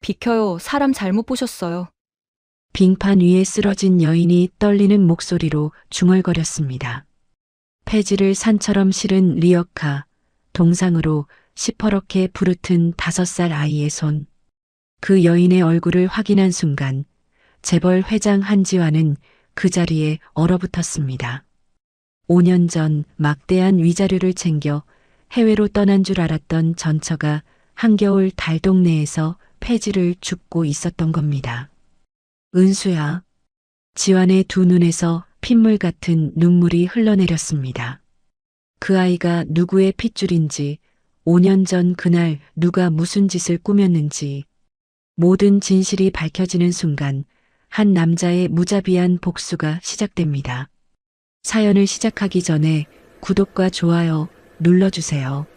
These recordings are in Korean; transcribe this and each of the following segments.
비켜요. 사람 잘못 보셨어요. 빙판 위에 쓰러진 여인이 떨리는 목소리로 중얼거렸습니다. 폐지를 산처럼 실은 리어카, 동상으로 시퍼렇게 부르튼 5살 아이의 손. 그 여인의 얼굴을 확인한 순간 재벌 회장 한지와는 그 자리에 얼어붙었습니다. 5년 전 막대한 위자료를 챙겨 해외로 떠난 줄 알았던 전처가 한겨울 달동네에서 폐지를 줍고 있었던 겁니다. 은수야. 지환의 두 눈에서 핏물 같은 눈물이 흘러내렸습니다. 그 아이가 누구의 핏줄인지, 5년 전 그날 누가 무슨 짓을 꾸몄는지, 모든 진실이 밝혀지는 순간 한 남자의 무자비한 복수가 시작됩니다. 사연을 시작하기 전에 구독과 좋아요 눌러주세요.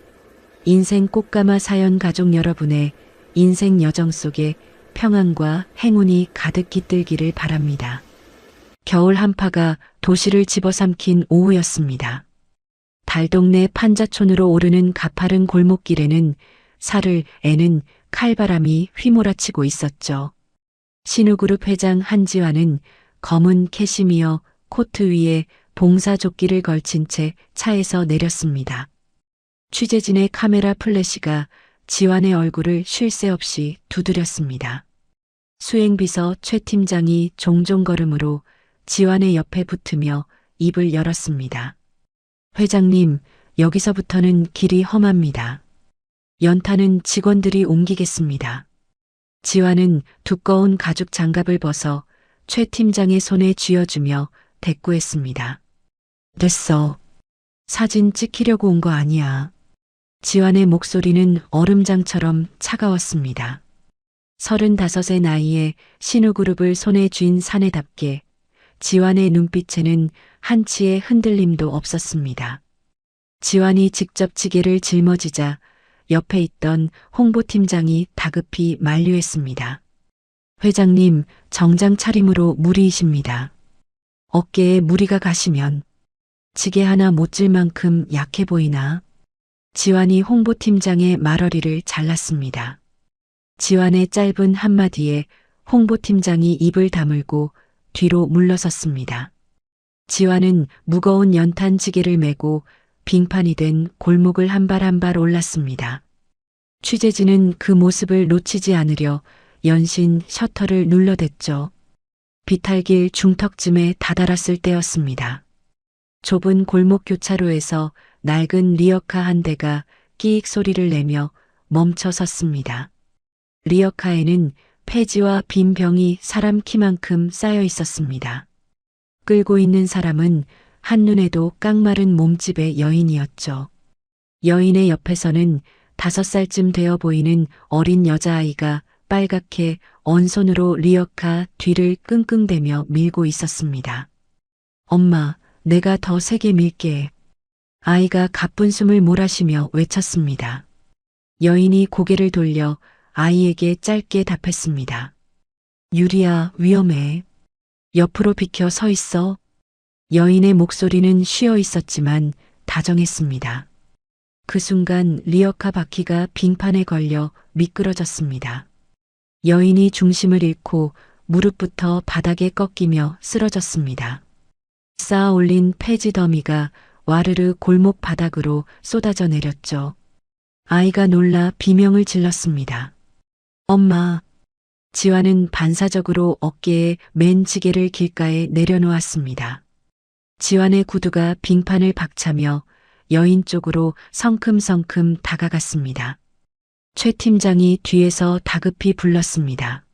인생 꽃가마 사연 가족 여러분의 인생 여정 속에 평안과 행운이 가득 깃들기를 바랍니다. 겨울 한파가 도시를 집어삼킨 오후였습니다. 달동네 판자촌으로 오르는 가파른 골목길에는 살을 애는 칼바람이 휘몰아치고 있었죠. 신우그룹 회장 한지와는 검은 캐시미어 코트 위에 봉사조끼를 걸친 채 차에서 내렸습니다. 취재진의 카메라 플래시가 지환의 얼굴을 쉴 새 없이 두드렸습니다. 수행비서 최 팀장이 종종 걸음으로 지환의 옆에 붙으며 입을 열었습니다. 회장님, 여기서부터는 길이 험합니다. 연탄은 직원들이 옮기겠습니다. 지환은 두꺼운 가죽 장갑을 벗어 최 팀장의 손에 쥐어주며 대꾸했습니다. 됐어. 사진 찍히려고 온 거 아니야. 지환의 목소리는 얼음장처럼 차가웠습니다. 35의 나이에 신우그룹을 손에 쥔 사내답게 지환의 눈빛에는 한치의 흔들림도 없었습니다. 지환이 직접 지게를 짊어지자 옆에 있던 홍보팀장이 다급히 만류했습니다. 회장님, 정장 차림으로 무리이십니다. 어깨에 무리가 가시면 지게 하나 못 질 만큼 약해 보이나? 지환이 홍보팀장의 말어리를 잘랐습니다. 지환의 짧은 한마디에 홍보팀장이 입을 다물고 뒤로 물러섰습니다. 지환은 무거운 연탄 지게를 메고 빙판이 된 골목을 한 발 한 발 올랐습니다. 취재진은 그 모습을 놓치지 않으려 연신 셔터를 눌러댔죠. 비탈길 중턱쯤에 다다랐을 때였습니다. 좁은 골목 교차로에서 낡은 리어카 한 대가 끼익 소리를 내며 멈춰 섰습니다. 리어카에는 폐지와 빈 병이 사람 키만큼 쌓여 있었습니다. 끌고 있는 사람은 한눈에도 깡마른 몸집의 여인이었죠. 여인의 옆에서는 5살쯤 되어 보이는 어린 여자아이가 빨갛게 언손으로 리어카 뒤를 끙끙대며 밀고 있었습니다. 엄마, 내가 더 세게 밀게. 아이가 가쁜 숨을 몰아쉬며 외쳤습니다. 여인이 고개를 돌려 아이에게 짧게 답했습니다. 유리야, 위험해. 옆으로 비켜 서 있어. 여인의 목소리는 쉬어 있었지만 다정했습니다. 그 순간 리어카 바퀴가 빙판에 걸려 미끄러졌습니다. 여인이 중심을 잃고 무릎부터 바닥에 꺾이며 쓰러졌습니다. 쌓아 올린 폐지 더미가 와르르 골목 바닥으로 쏟아져 내렸죠. 아이가 놀라 비명을 질렀습니다. 엄마. 지환은 반사적으로 어깨에 맨 지게를 길가에 내려놓았습니다. 지환의 구두가 빙판을 박차며 여인 쪽으로 성큼성큼 다가갔습니다. 최 팀장이 뒤에서 다급히 불렀습니다.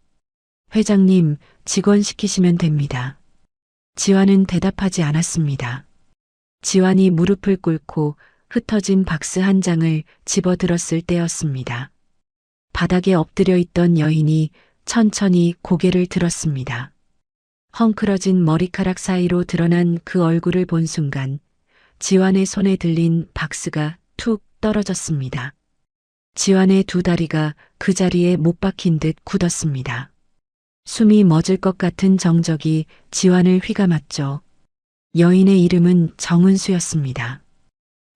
회장님, 직원 시키시면 됩니다. 지환은 대답하지 않았습니다. 지환이 무릎을 꿇고 흩어진 박스 한 장을 집어들었을 때였습니다. 바닥에 엎드려 있던 여인이 천천히 고개를 들었습니다. 헝클어진 머리카락 사이로 드러난 그 얼굴을 본 순간 지환의 손에 들린 박스가 툭 떨어졌습니다. 지환의 두 다리가 그 자리에 못 박힌 듯 굳었습니다. 숨이 멎을 것 같은 정적이 지환을 휘감았죠. 여인의 이름은 정은수였습니다.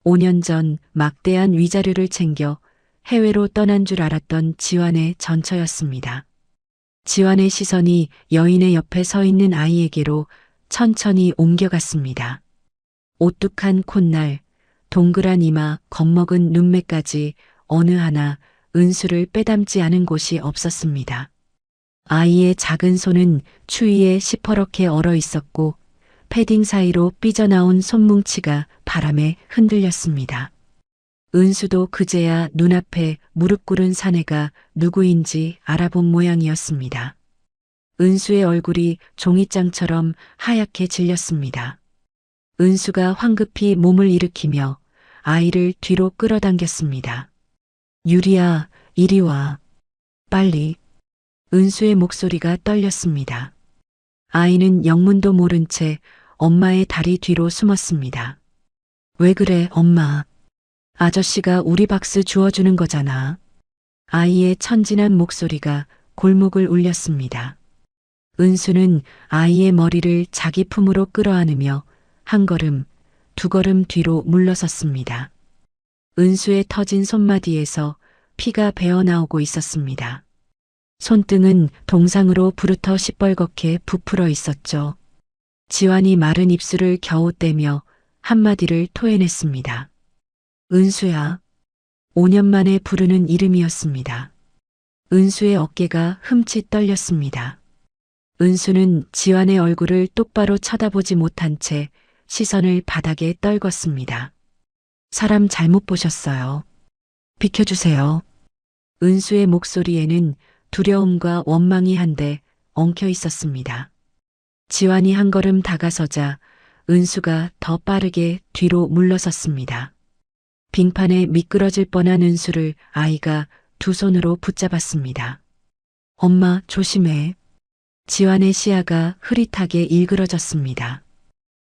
5년 전 막대한 위자료를 챙겨 해외로 떠난 줄 알았던 지환의 전처였습니다. 지환의 시선이 여인의 옆에 서 있는 아이에게로 천천히 옮겨갔습니다. 오뚝한 콧날, 동그란 이마, 겁먹은 눈매까지 어느 하나 은수를 빼닮지 않은 곳이 없었습니다. 아이의 작은 손은 추위에 시퍼렇게 얼어 있었고 패딩 사이로 삐져나온 손뭉치가 바람에 흔들렸습니다. 은수도 그제야 눈앞에 무릎 꿇은 사내가 누구인지 알아본 모양이었습니다. 은수의 얼굴이 종이장처럼 하얗게 질렸습니다. 은수가 황급히 몸을 일으키며 아이를 뒤로 끌어당겼습니다. 유리야, 이리 와. 빨리. 은수의 목소리가 떨렸습니다. 아이는 영문도 모른 채 엄마의 다리 뒤로 숨었습니다. 왜 그래, 엄마? 아저씨가 우리 박스 주워주는 거잖아. 아이의 천진한 목소리가 골목을 울렸습니다. 은수는 아이의 머리를 자기 품으로 끌어안으며 한 걸음, 두 걸음 뒤로 물러섰습니다. 은수의 터진 손마디에서 피가 배어나오고 있었습니다. 손등은 동상으로 부르터 시뻘겋게 부풀어 있었죠. 지환이 마른 입술을 겨우 떼며 한마디를 토해냈습니다. 은수야. 5년 만에 부르는 이름이었습니다. 은수의 어깨가 흠칫 떨렸습니다. 은수는 지환의 얼굴을 똑바로 쳐다보지 못한 채 시선을 바닥에 떨궜습니다. 사람 잘못 보셨어요. 비켜주세요. 은수의 목소리에는 두려움과 원망이 한데 엉켜 있었습니다. 지환이 한 걸음 다가서자 은수가 더 빠르게 뒤로 물러섰습니다. 빙판에 미끄러질 뻔한 은수를 아이가 두 손으로 붙잡았습니다. 엄마, 조심해. 지환의 시야가 흐릿하게 일그러졌습니다.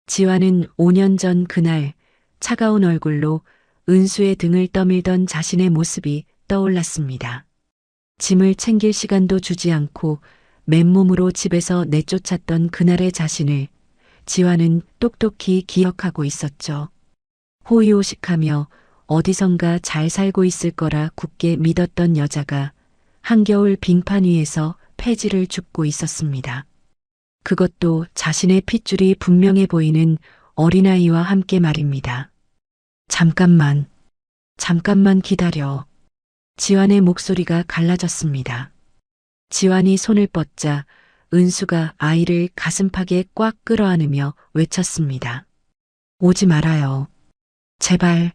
지환은 5년 전 그날 차가운 얼굴로 은수의 등을 떠밀던 자신의 모습이 떠올랐습니다. 짐을 챙길 시간도 주지 않고 맨몸으로 집에서 내쫓았던 그날의 자신을 지환은 똑똑히 기억하고 있었죠. 호의호식하며 어디선가 잘 살고 있을 거라 굳게 믿었던 여자가 한겨울 빙판 위에서 폐지를 줍고 있었습니다. 그것도 자신의 핏줄이 분명해 보이는 어린아이와 함께 말입니다. 잠깐만 기다려. 지환의 목소리가 갈라졌습니다. 지환이 손을 뻗자 은수가 아이를 가슴팍에 꽉 끌어안으며 외쳤습니다. 오지 말아요. 제발.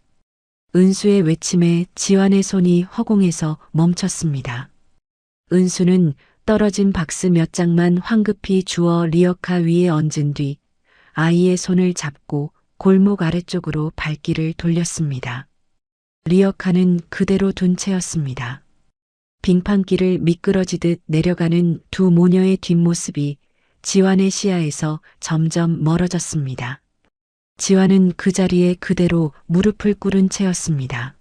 은수의 외침에 지환의 손이 허공에서 멈췄습니다. 은수는 떨어진 박스 몇 장만 황급히 주워 리어카 위에 얹은 뒤 아이의 손을 잡고 골목 아래쪽으로 발길을 돌렸습니다. 리어카는 그대로 둔 채였습니다. 빙판길을 미끄러지듯 내려가는 두 모녀의 뒷모습이 지환의 시야에서 점점 멀어졌습니다. 지환은 그 자리에 그대로 무릎을 꿇은 채였습니다.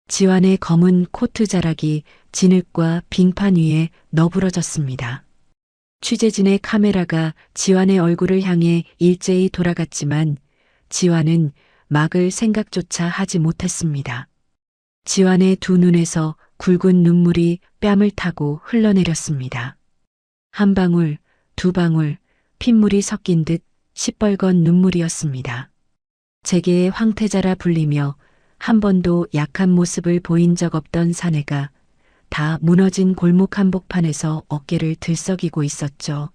지환의 검은 코트 자락이 진흙과 빙판 위에 너부러졌습니다. 취재진의 카메라가 지환의 얼굴을 향해 일제히 돌아갔지만 지환은 막을 생각조차 하지 못했습니다. 지환의 두 눈에서 굵은 눈물이 뺨을 타고 흘러내렸습니다. 한 방울, 두 방울, 핏물이 섞인 듯 시뻘건 눈물이었습니다. 재계의 황태자라 불리며 한 번도 약한 모습을 보인 적 없던 사내가 다 무너진 골목 한복판에서 어깨를 들썩이고 있었죠.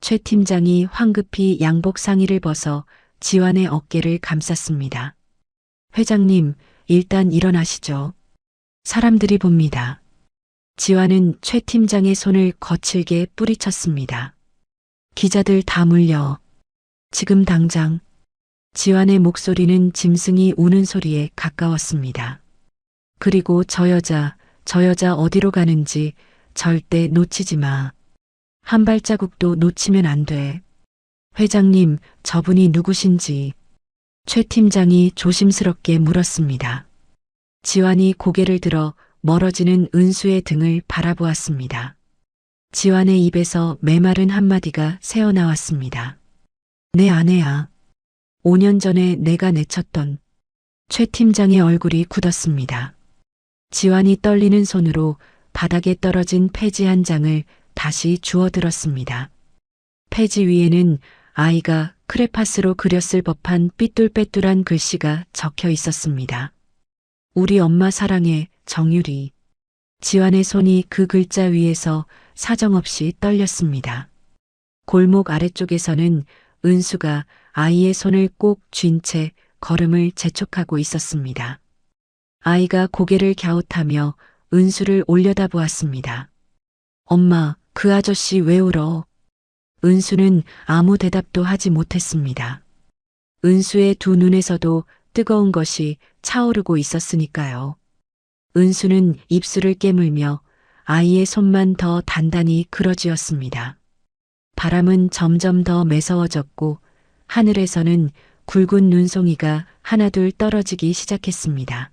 최 팀장이 황급히 양복 상의를 벗어 지환의 어깨를 감쌌습니다. 회장님, 일단 일어나시죠. 사람들이 봅니다. 지환은 최 팀장의 손을 거칠게 뿌리쳤습니다. 기자들 다 물려. 지금 당장. 지환의 목소리는 짐승이 우는 소리에 가까웠습니다. 그리고 저 여자 어디로 가는지 절대 놓치지 마. 한 발자국도 놓치면 안 돼. 회장님, 저분이 누구신지. 최 팀장이 조심스럽게 물었습니다. 지환이 고개를 들어 멀어지는 은수의 등을 바라보았습니다. 지환의 입에서 메마른 한마디가 새어나왔습니다. 내 아내야. 5년 전에 내가 내쳤던. 최 팀장의 얼굴이 굳었습니다. 지환이 떨리는 손으로 바닥에 떨어진 페이지 한 장을 다시 주워들었습니다. 페이지 위에는 아이가 크레파스로 그렸을 법한 삐뚤빼뚤한 글씨가 적혀 있었습니다. 우리 엄마 사랑해, 정유리. 지환의 손이 그 글자 위에서 사정없이 떨렸습니다. 골목 아래쪽에서는 은수가 아이의 손을 꼭 쥔 채 걸음을 재촉하고 있었습니다. 아이가 고개를 갸웃하며 은수를 올려다보았습니다. 엄마, 그 아저씨 왜 울어? 은수는 아무 대답도 하지 못했습니다. 은수의 두 눈에서도 뜨거운 것이 차오르고 있었으니까요. 은수는 입술을 깨물며 아이의 손만 더 단단히 끌어쥐었습니다. 바람은 점점 더 매서워졌고 하늘에서는 굵은 눈송이가 하나둘 떨어지기 시작했습니다.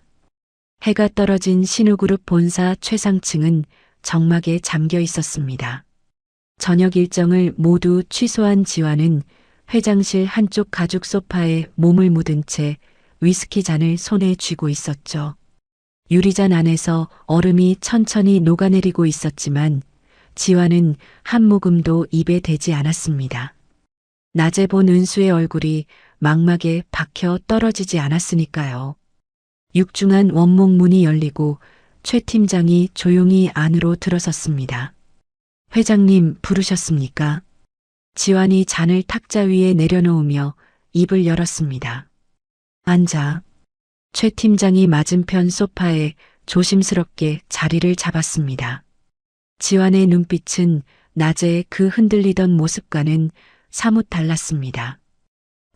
해가 떨어진 신우그룹 본사 최상층은 정막에 잠겨 있었습니다. 저녁 일정을 모두 취소한 지환은 회장실 한쪽 가죽 소파에 몸을 묻은 채 위스키 잔을 손에 쥐고 있었죠. 유리잔 안에서 얼음이 천천히 녹아내리고 있었지만 지환은 한 모금도 입에 대지 않았습니다. 낮에 본 은수의 얼굴이 망막에 박혀 떨어지지 않았으니까요. 육중한 원목 문이 열리고 최 팀장이 조용히 안으로 들어섰습니다. 회장님 부르셨습니까? 지환이 잔을 탁자 위에 내려놓으며 입을 열었습니다. 앉아. 최 팀장이 맞은편 소파에 조심스럽게 자리를 잡았습니다. 지환의 눈빛은 낮에 그 흔들리던 모습과는 사뭇 달랐습니다.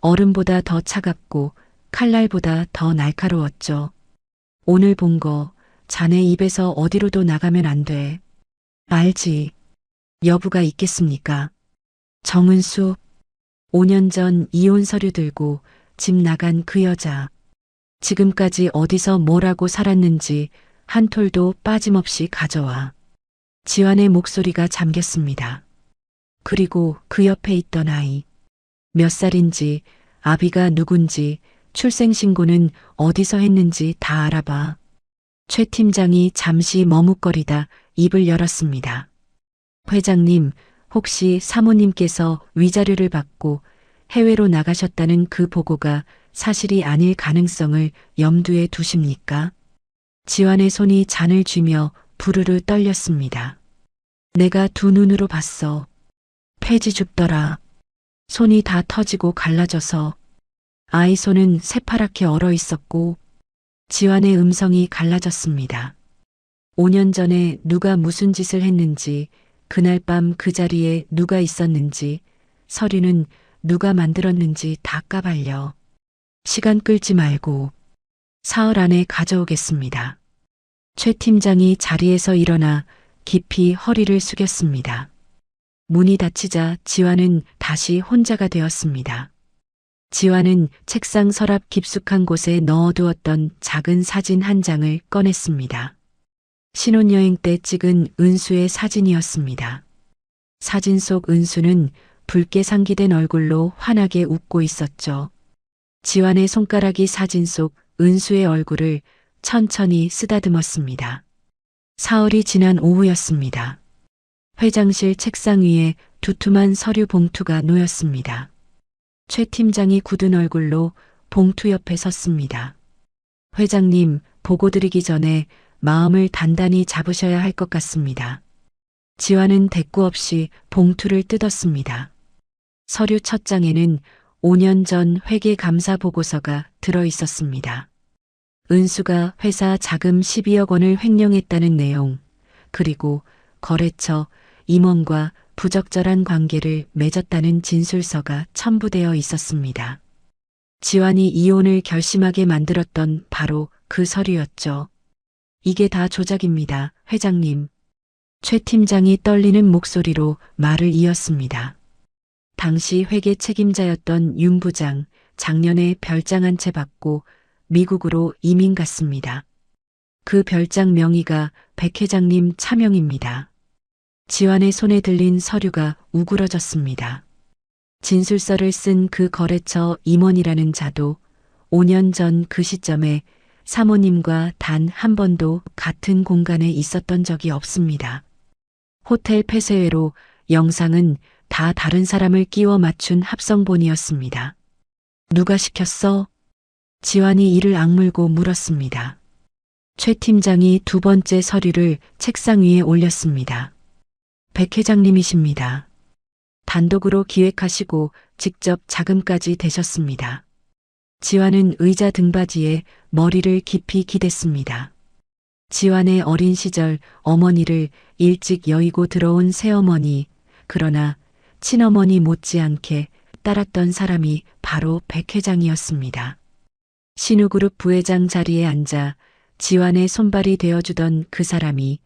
얼음보다 더 차갑고 칼날보다 더 날카로웠죠. 오늘 본 거 자네 입에서 어디로도 나가면 안 돼. 알지? 여부가 있겠습니까? 정은수, 5년 전 이혼 서류 들고 집 나간 그 여자. 지금까지 어디서 뭐라고 살았는지 한 톨도 빠짐없이 가져와. 지환의 목소리가 잠겼습니다. 그리고 그 옆에 있던 아이. 몇 살인지, 아비가 누군지, 출생신고는 어디서 했는지 다 알아봐. 최 팀장이 잠시 머뭇거리다 입을 열었습니다. 회장님, 혹시 사모님께서 위자료를 받고 해외로 나가셨다는 그 보고가 사실이 아닐 가능성을 염두에 두십니까? 지환의 손이 잔을 쥐며 부르르 떨렸습니다. 내가 두 눈으로 봤어. 폐지 줍더라. 손이 다 터지고 갈라져서 아이 손은 새파랗게 얼어 있었고 지환의 음성이 갈라졌습니다. 5년 전에 누가 무슨 짓을 했는지, 그날 밤 그 자리에 누가 있었는지, 서류는 누가 만들었는지 다 까발려. 시간 끌지 말고 사흘 안에 가져오겠습니다. 최 팀장이 자리에서 일어나 깊이 허리를 숙였습니다. 문이 닫히자 지환은 다시 혼자가 되었습니다. 지환은 책상 서랍 깊숙한 곳에 넣어두었던 작은 사진 한 장을 꺼냈습니다. 신혼여행 때 찍은 은수의 사진이었습니다. 사진 속 은수는 붉게 상기된 얼굴로 환하게 웃고 있었죠. 지환의 손가락이 사진 속 은수의 얼굴을 천천히 쓰다듬었습니다. 사흘이 지난 오후였습니다. 회장실 책상 위에 두툼한 서류 봉투가 놓였습니다. 최 팀장이 굳은 얼굴로 봉투 옆에 섰습니다. 회장님, 보고 드리기 전에 마음을 단단히 잡으셔야 할 것 같습니다. 지환은 대꾸 없이 봉투를 뜯었습니다. 서류 첫 장에는 5년 전 회계 감사 보고서가 들어 있었습니다. 은수가 회사 자금 12억 원을 횡령했다는 내용, 그리고 거래처 임원과 부적절한 관계를 맺었다는 진술서가 첨부되어 있었습니다. 지환이 이혼을 결심하게 만들었던 바로 그 서류였죠. 이게 다 조작입니다, 회장님. 최 팀장이 떨리는 목소리로 말을 이었습니다. 당시 회계 책임자였던 윤 부장, 작년에 별장 한 채 받고 미국으로 이민 갔습니다. 그 별장 명의가 백 회장님 차명입니다. 지환의 손에 들린 서류가 우그러졌습니다. 진술서를 쓴 그 거래처 임원이라는 자도 5년 전 그 시점에 사모님과 단 한 번도 같은 공간에 있었던 적이 없습니다. 호텔 폐쇄회로 영상은 다 다른 사람을 끼워 맞춘 합성본이었습니다. 누가 시켰어? 지환이 이를 악물고 물었습니다. 최 팀장이 두 번째 서류를 책상 위에 올렸습니다. 백 회장님이십니다. 단독으로 기획하시고 직접 자금까지 대셨습니다. 지환은 의자 등받이에 머리를 깊이 기댔습니다. 지환의 어린 시절 어머니를 일찍 여의고 들어온 새어머니, 그러나 친어머니 못지않게 따랐던 사람이 바로 백 회장이었습니다. 신우그룹 부회장 자리에 앉아 지환의 손발이 되어주던 그 사람이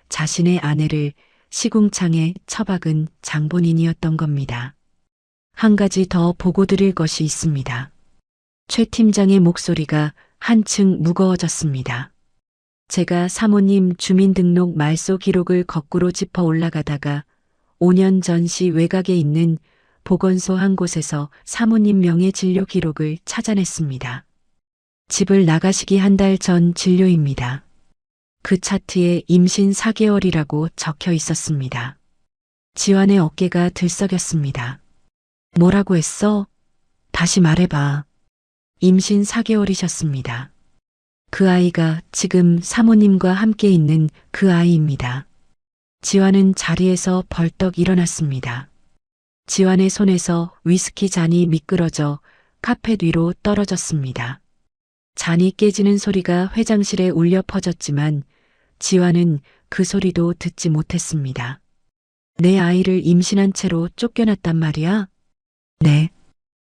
자신의 아내를 시궁창에 처박은 장본인이었던 겁니다. 한 가지 더 보고 드릴 것이 있습니다. 최 팀장의 목소리가 한층 무거워졌습니다. 제가 사모님 주민등록 말소 기록을 거꾸로 짚어 올라가다가 5년 전시 외곽에 있는 보건소 한 곳에서 사모님 명의 진료 기록을 찾아냈습니다. 집을 나가시기 한 달 전 진료입니다. 그 차트에 임신 4개월이라고 적혀 있었습니다. 지환의 어깨가 들썩였습니다. 뭐라고 했어? 다시 말해봐. 임신 4개월이셨습니다. 그 아이가 지금 사모님과 함께 있는 그 아이입니다. 지환은 자리에서 벌떡 일어났습니다. 지환의 손에서 위스키 잔이 미끄러져 카펫 위로 떨어졌습니다. 잔이 깨지는 소리가 회장실에 울려 퍼졌지만 지환은 그 소리도 듣지 못했습니다. 내 아이를 임신한 채로 쫓겨났단 말이야? 네.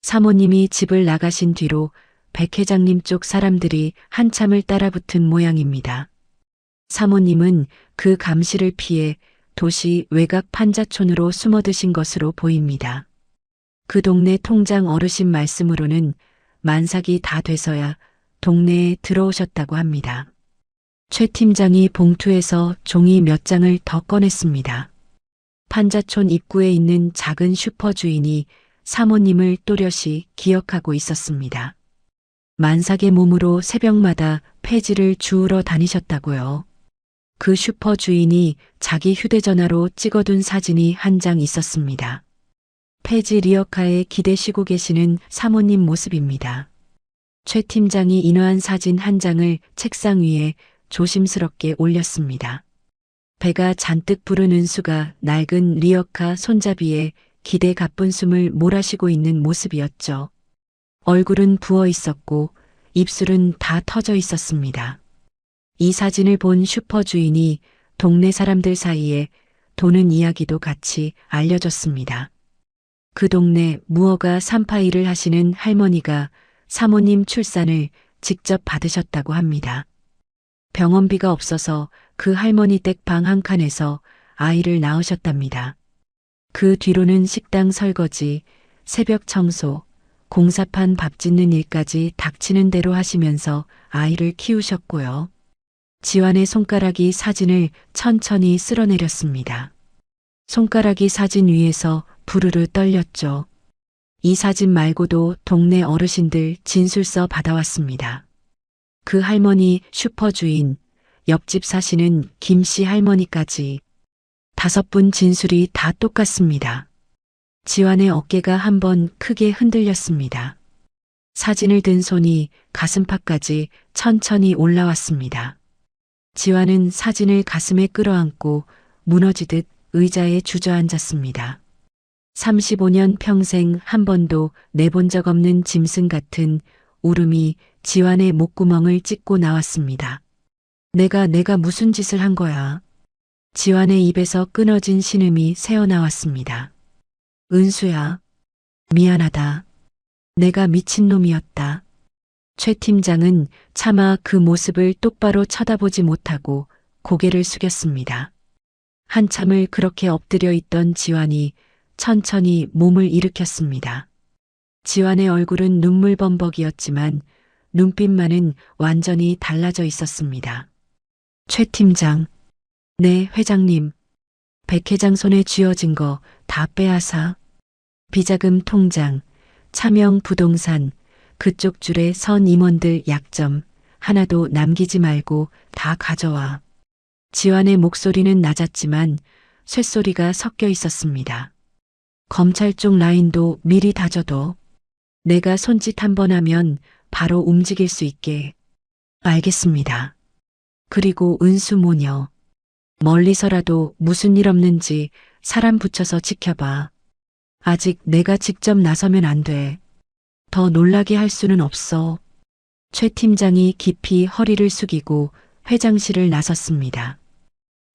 사모님이 집을 나가신 뒤로 백 회장님 쪽 사람들이 한참을 따라붙은 모양입니다. 사모님은 그 감시를 피해 도시 외곽 판자촌으로 숨어드신 것으로 보입니다. 그 동네 통장 어르신 말씀으로는 만삭이 다 돼서야 동네에 들어오셨다고 합니다. 최 팀장이 봉투에서 종이 몇 장을 더 꺼냈습니다. 판자촌 입구에 있는 작은 슈퍼 주인이 사모님을 또렷이 기억하고 있었습니다. 만삭의 몸으로 새벽마다 폐지를 주우러 다니셨다고요. 그 슈퍼 주인이 자기 휴대전화로 찍어둔 사진이 한 장 있었습니다. 폐지 리어카에 기대시고 계시는 사모님 모습입니다. 최 팀장이 인화한 사진 한 장을 책상 위에 조심스럽게 올렸습니다. 배가 잔뜩 부른 은수가 낡은 리어카 손잡이에 기대 가쁜 숨을 몰아쉬고 있는 모습이었죠. 얼굴은 부어 있었고 입술은 다 터져 있었습니다. 이 사진을 본 슈퍼 주인이 동네 사람들 사이에 도는 이야기도 같이 알려졌습니다. 그 동네 무허가 산파일을 하시는 할머니가 사모님 출산을 직접 받으셨다고 합니다. 병원비가 없어서 그 할머니 댁 방 한 칸에서 아이를 낳으셨답니다. 그 뒤로는 식당 설거지, 새벽 청소, 공사판 밥 짓는 일까지 닥치는 대로 하시면서 아이를 키우셨고요. 지환의 손가락이 사진을 천천히 쓸어내렸습니다. 손가락이 사진 위에서 부르르 떨렸죠. 이 사진 말고도 동네 어르신들 진술서 받아왔습니다. 그 할머니 슈퍼 주인, 옆집 사시는 김씨 할머니까지 5분 진술이 다 똑같습니다. 지환의 어깨가 한번 크게 흔들렸습니다. 사진을 든 손이 가슴팍까지 천천히 올라왔습니다. 지환은 사진을 가슴에 끌어안고 무너지듯 의자에 주저앉았습니다. 35년 평생 한 번도 내본 적 없는 짐승 같은 울음이 지환의 목구멍을 찢고 나왔습니다. 내가 무슨 짓을 한 거야? 지환의 입에서 끊어진 신음이 새어나왔습니다. 은수야, 미안하다. 내가 미친놈이었다. 최 팀장은 차마 그 모습을 똑바로 쳐다보지 못하고 고개를 숙였습니다. 한참을 그렇게 엎드려 있던 지환이 천천히 몸을 일으켰습니다. 지환의 얼굴은 눈물범벅이었지만 눈빛만은 완전히 달라져 있었습니다. 최 팀장, 네 회장님, 백 회장 손에 쥐어진 거 다 빼앗아. 비자금 통장, 차명 부동산, 그쪽 줄에 선 임원들 약점, 하나도 남기지 말고 다 가져와. 지환의 목소리는 낮았지만 쇳소리가 섞여 있었습니다. 검찰 쪽 라인도 미리 다져둬. 내가 손짓 한 번 하면 바로 움직일 수 있게. 알겠습니다. 그리고 은수 모녀. 멀리서라도 무슨 일 없는지 사람 붙여서 지켜봐. 아직 내가 직접 나서면 안 돼. 더 놀라게 할 수는 없어. 최 팀장이 깊이 허리를 숙이고 회장실을 나섰습니다.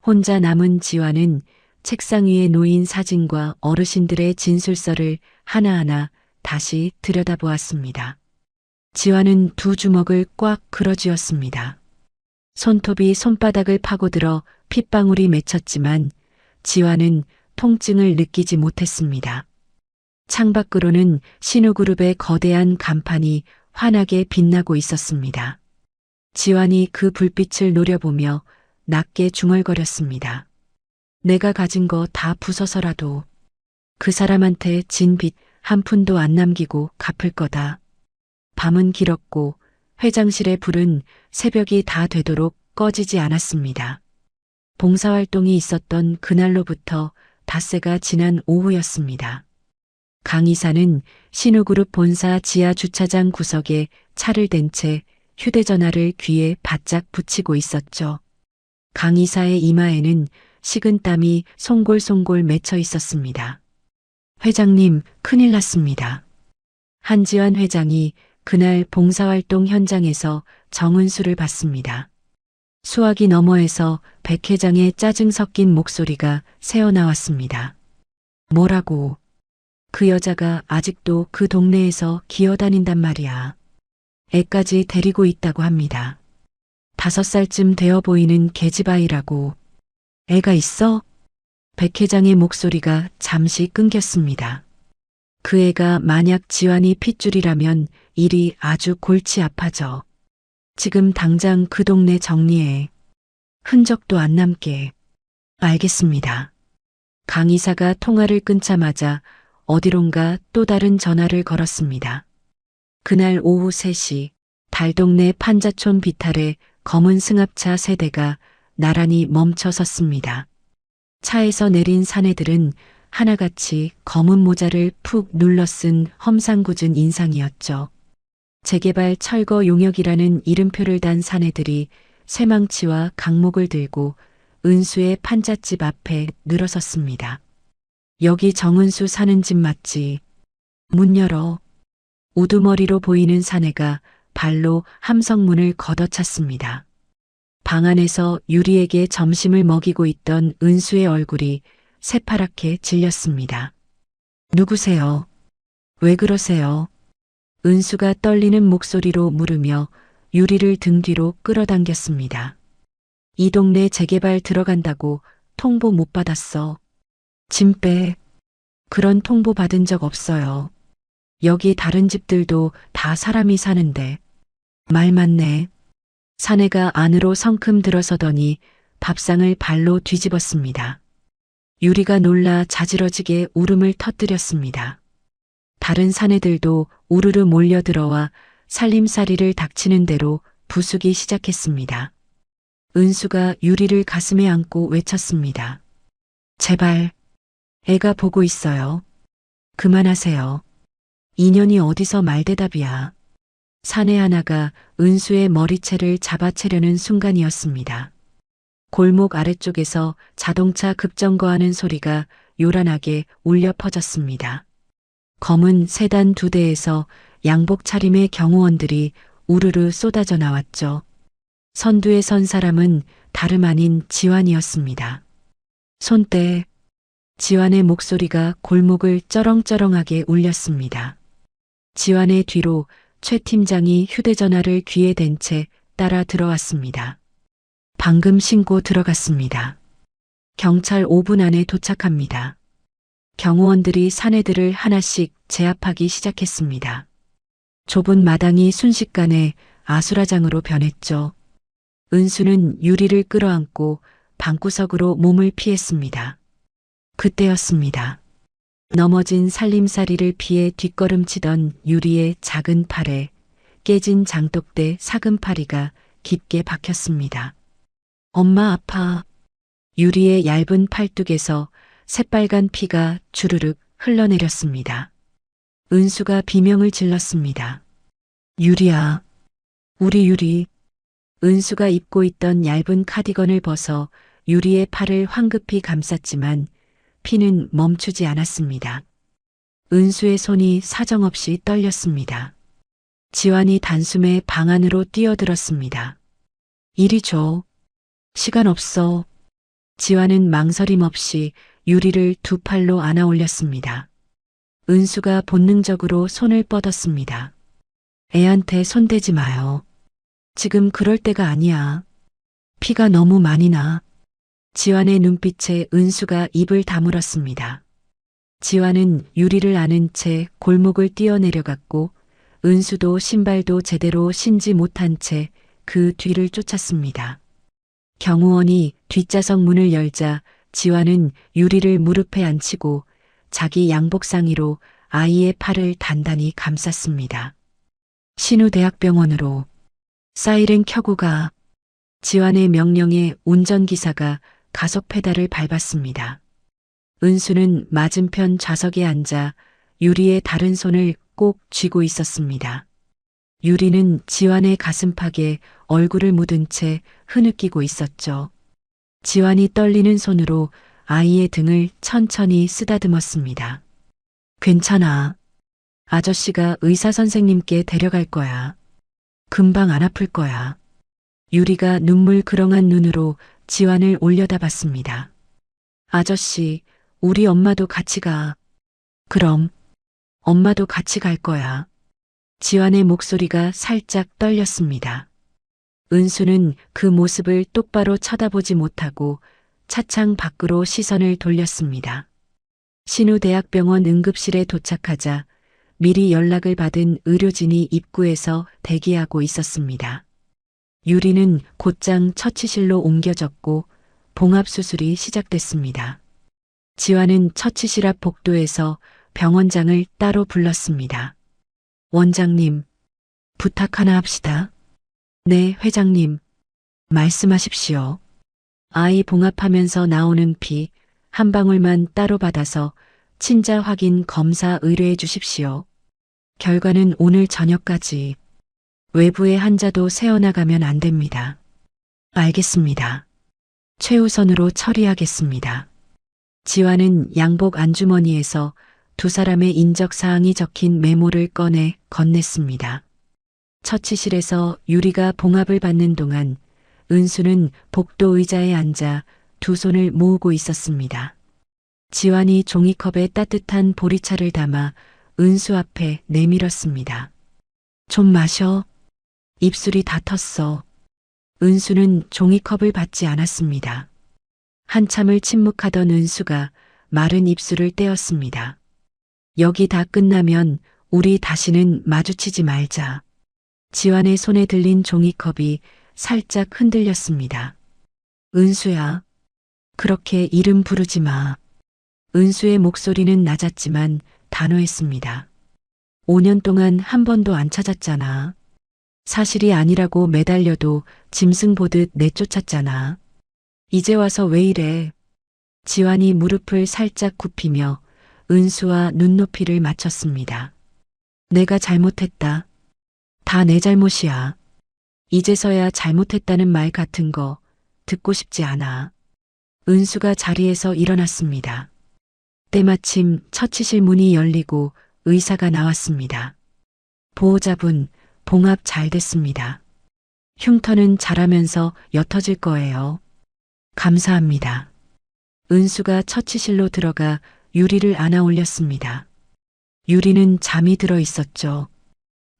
혼자 남은 지환은 책상 위에 놓인 사진과 어르신들의 진술서를 하나하나 다시 들여다보았습니다. 지환은 두 주먹을 꽉 그어쥐었습니다. 손톱이 손바닥을 파고들어 핏방울이 맺혔지만 지환은 통증을 느끼지 못했습니다. 창밖으로는 신우그룹의 거대한 간판이 환하게 빛나고 있었습니다. 지환이 그 불빛을 노려보며 낮게 중얼거렸습니다. 내가 가진 거 다 부숴서라도 그 사람한테 진 빚 한 푼도 안 남기고 갚을 거다. 밤은 길었고 회장실의 불은 새벽이 다 되도록 꺼지지 않았습니다. 봉사활동이 있었던 그날로부터 닷새가 지난 오후였습니다. 강 이사는 신우그룹 본사 지하 주차장 구석에 차를 댄 채 휴대전화를 귀에 바짝 붙이고 있었죠. 강 이사의 이마에는 식은땀이 송골송골 맺혀 있었습니다. 회장님, 큰일 났습니다. 한지환 회장이 그날 봉사활동 현장에서 정은수를 봤습니다. 수화기 너머에서 백 회장의 짜증 섞인 목소리가 새어나왔습니다. 뭐라고? 그 여자가 아직도 그 동네에서 기어다닌단 말이야. 애까지 데리고 있다고 합니다. 5살쯤 되어 보이는 계집아이라고. 애가 있어? 백 회장의 목소리가 잠시 끊겼습니다. 그 애가 만약 지환이 핏줄이라면 일이 아주 골치 아파져. 지금 당장 그 동네 정리해. 흔적도 안 남게. 알겠습니다. 강 이사가 통화를 끊자마자 어디론가 또 다른 전화를 걸었습니다. 그날 오후 3시 달동네 판자촌 비탈에 검은 승합차 3대가 나란히 멈춰 섰습니다. 차에서 내린 사내들은 하나같이 검은 모자를 푹 눌러 쓴 험상궂은 인상이었죠. 재개발 철거 용역이라는 이름표를 단 사내들이 쇠망치와 강목을 들고 은수의 판잣집 앞에 늘어섰습니다. 여기 정은수 사는 집 맞지? 문 열어. 우두머리로 보이는 사내가 발로 함성문을 걷어찼습니다. 방 안에서 유리에게 점심을 먹이고 있던 은수의 얼굴이 새파랗게 질렸습니다. 누구세요? 왜 그러세요? 은수가 떨리는 목소리로 물으며 유리를 등 뒤로 끌어당겼습니다. 이 동네 재개발 들어간다고 통보 못 받았어. 짐 빼. 그런 통보 받은 적 없어요. 여기 다른 집들도 다 사람이 사는데. 말 맞네. 사내가 안으로 성큼 들어서더니 밥상을 발로 뒤집었습니다. 유리가 놀라 자지러지게 울음을 터뜨렸습니다. 다른 사내들도 우르르 몰려들어와 살림살이를 닥치는 대로 부수기 시작했습니다. 은수가 유리를 가슴에 안고 외쳤습니다. 제발, 애가 보고 있어요. 그만하세요. 인연이 어디서 말대답이야. 사내 하나가 은수의 머리채를 잡아채려는 순간이었습니다. 골목 아래쪽에서 자동차 급정거하는 소리가 요란하게 울려 퍼졌습니다. 검은 세단 2대에서 양복 차림의 경호원들이 우르르 쏟아져 나왔죠. 선두에 선 사람은 다름 아닌 지환이었습니다. 손대. 지환의 목소리가 골목을 쩌렁쩌렁하게 울렸습니다. 지환의 뒤로 최 팀장이 휴대전화를 귀에 댄 채 따라 들어왔습니다. 방금 신고 들어갔습니다. 경찰 5분 안에 도착합니다. 경호원들이 사내들을 하나씩 제압하기 시작했습니다. 좁은 마당이 순식간에 아수라장으로 변했죠. 은수는 유리를 끌어안고 방구석으로 몸을 피했습니다. 그때였습니다. 넘어진 살림살이를 피해 뒷걸음치던 유리의 작은 팔에 깨진 장독대 사금파리가 깊게 박혔습니다. 엄마 아파. 유리의 얇은 팔뚝에서 새빨간 피가 주르륵 흘러내렸습니다. 은수가 비명을 질렀습니다. 유리야. 우리 유리. 은수가 입고 있던 얇은 카디건을 벗어 유리의 팔을 황급히 감쌌지만 피는 멈추지 않았습니다. 은수의 손이 사정없이 떨렸습니다. 지환이 단숨에 방 안으로 뛰어들었습니다. 이리 줘. 시간 없어. 지환은 망설임 없이 유리를 두 팔로 안아 올렸습니다. 은수가 본능적으로 손을 뻗었습니다. 애한테 손대지 마요. 지금 그럴 때가 아니야. 피가 너무 많이 나. 지환의 눈빛에 은수가 입을 다물었습니다. 지환은 유리를 안은 채 골목을 뛰어내려갔고 은수도 신발도 제대로 신지 못한 채 그 뒤를 쫓았습니다. 경호원이 뒷좌석 문을 열자 지환은 유리를 무릎에 앉히고 자기 양복상의로 아이의 팔을 단단히 감쌌습니다. 신우대학병원으로. 사이렌 켜고 가. 지환의 명령에 운전기사가 가속 페달을 밟았습니다. 은수는 맞은편 좌석에 앉아 유리의 다른 손을 꼭 쥐고 있었습니다. 유리는 지환의 가슴팍에 얼굴을 묻은 채 흐느끼고 있었죠. 지환이 떨리는 손으로 아이의 등을 천천히 쓰다듬었습니다. 괜찮아. 아저씨가 의사 선생님께 데려갈 거야. 금방 안 아플 거야. 유리가 눈물 그렁한 눈으로 지환을 올려다봤습니다. 아저씨, 우리 엄마도 같이 가. 그럼, 엄마도 같이 갈 거야. 지환의 목소리가 살짝 떨렸습니다. 은수는 그 모습을 똑바로 쳐다보지 못하고 차창 밖으로 시선을 돌렸습니다. 신우대학병원 응급실에 도착하자 미리 연락을 받은 의료진이 입구에서 대기하고 있었습니다. 유리는 곧장 처치실로 옮겨졌고 봉합수술이 시작됐습니다. 지환은 처치실 앞 복도에서 병원장을 따로 불렀습니다. 원장님, 부탁 하나 합시다. 네, 회장님. 말씀하십시오. 아이 봉합하면서 나오는 피 한 방울만 따로 받아서 친자 확인 검사 의뢰해 주십시오. 결과는 오늘 저녁까지. 외부의 환자도 새어나가면 안 됩니다. 알겠습니다. 최우선으로 처리하겠습니다. 지환은 양복 안주머니에서 두 사람의 인적사항이 적힌 메모를 꺼내 건넸습니다. 처치실에서 유리가 봉합을 받는 동안 은수는 복도 의자에 앉아 두 손을 모으고 있었습니다. 지환이 종이컵에 따뜻한 보리차를 담아 은수 앞에 내밀었습니다. 좀 마셔. 입술이 다 텄어. 은수는 종이컵을 받지 않았습니다. 한참을 침묵하던 은수가 마른 입술을 떼었습니다. 여기 다 끝나면 우리 다시는 마주치지 말자. 지환의 손에 들린 종이컵이 살짝 흔들렸습니다. 은수야, 그렇게 이름 부르지 마. 은수의 목소리는 낮았지만 단호했습니다. 5년 동안 한 번도 안 찾았잖아. 사실이 아니라고 매달려도 짐승 보듯 내쫓았잖아. 이제 와서 왜 이래? 지환이 무릎을 살짝 굽히며 은수와 눈높이를 맞췄습니다. 내가 잘못했다. 다 내 잘못이야. 이제서야 잘못했다는 말 같은 거 듣고 싶지 않아. 은수가 자리에서 일어났습니다. 때마침 처치실 문이 열리고 의사가 나왔습니다. 보호자분, 봉합 잘 됐습니다. 흉터는 자라면서 옅어질 거예요. 감사합니다. 은수가 처치실로 들어가 유리를 안아 올렸습니다. 유리는 잠이 들어 있었죠.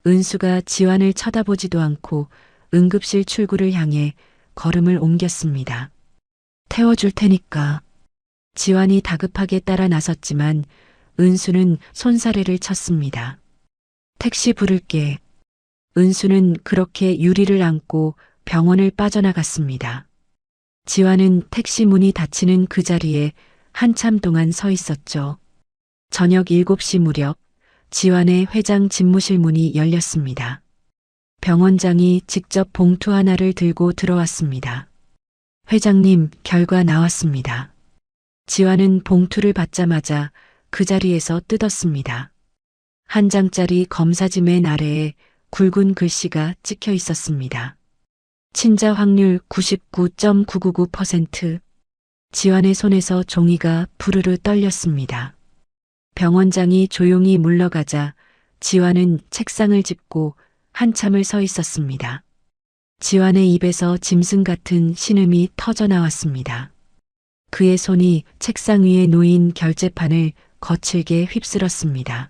은수가 지환을 쳐다보지도 않고 응급실 출구를 향해 걸음을 옮겼습니다. 태워줄 테니까. 지환이 다급하게 따라 나섰지만 은수는 손사래를 쳤습니다. 택시 부를게. 은수는 그렇게 유리를 안고 병원을 빠져나갔습니다. 지환은 택시 문이 닫히는 그 자리에 한참 동안 서 있었죠. 저녁 7시 무렵 지환의 회장 집무실 문이 열렸습니다. 병원장이 직접 봉투 하나를 들고 들어왔습니다. 회장님, 결과 나왔습니다. 지환은 봉투를 받자마자 그 자리에서 뜯었습니다. 한 장짜리 검사지 맨 아래에 굵은 글씨가 찍혀 있었습니다. 친자 확률 99.999%. 지환의 손에서 종이가 부르르 떨렸습니다. 병원장이 조용히 물러가자 지환은 책상을 짚고 한참을 서 있었습니다. 지환의 입에서 짐승 같은 신음이 터져 나왔습니다. 그의 손이 책상 위에 놓인 결제판을 거칠게 휩쓸었습니다.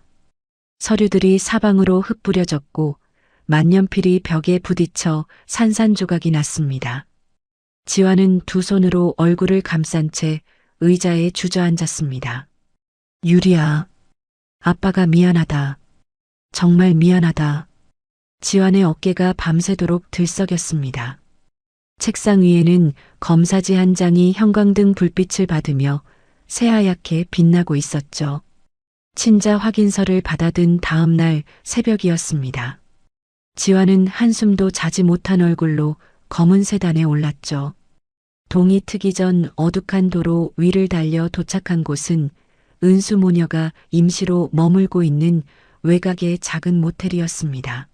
서류들이 사방으로 흩뿌려졌고 만년필이 벽에 부딪혀 산산조각이 났습니다. 지환은 두 손으로 얼굴을 감싼 채 의자에 주저앉았습니다. 유리야, 아빠가 미안하다. 정말 미안하다. 지환의 어깨가 밤새도록 들썩였습니다. 책상 위에는 검사지 한 장이 형광등 불빛을 받으며 새하얗게 빛나고 있었죠. 친자 확인서를 받아든 다음 날 새벽이었습니다. 지환은 한숨도 자지 못한 얼굴로 검은 세단에 올랐죠. 동이 트기 전 어둑한 도로 위를 달려 도착한 곳은 은수 모녀가 임시로 머물고 있는 외곽의 작은 모텔이었습니다.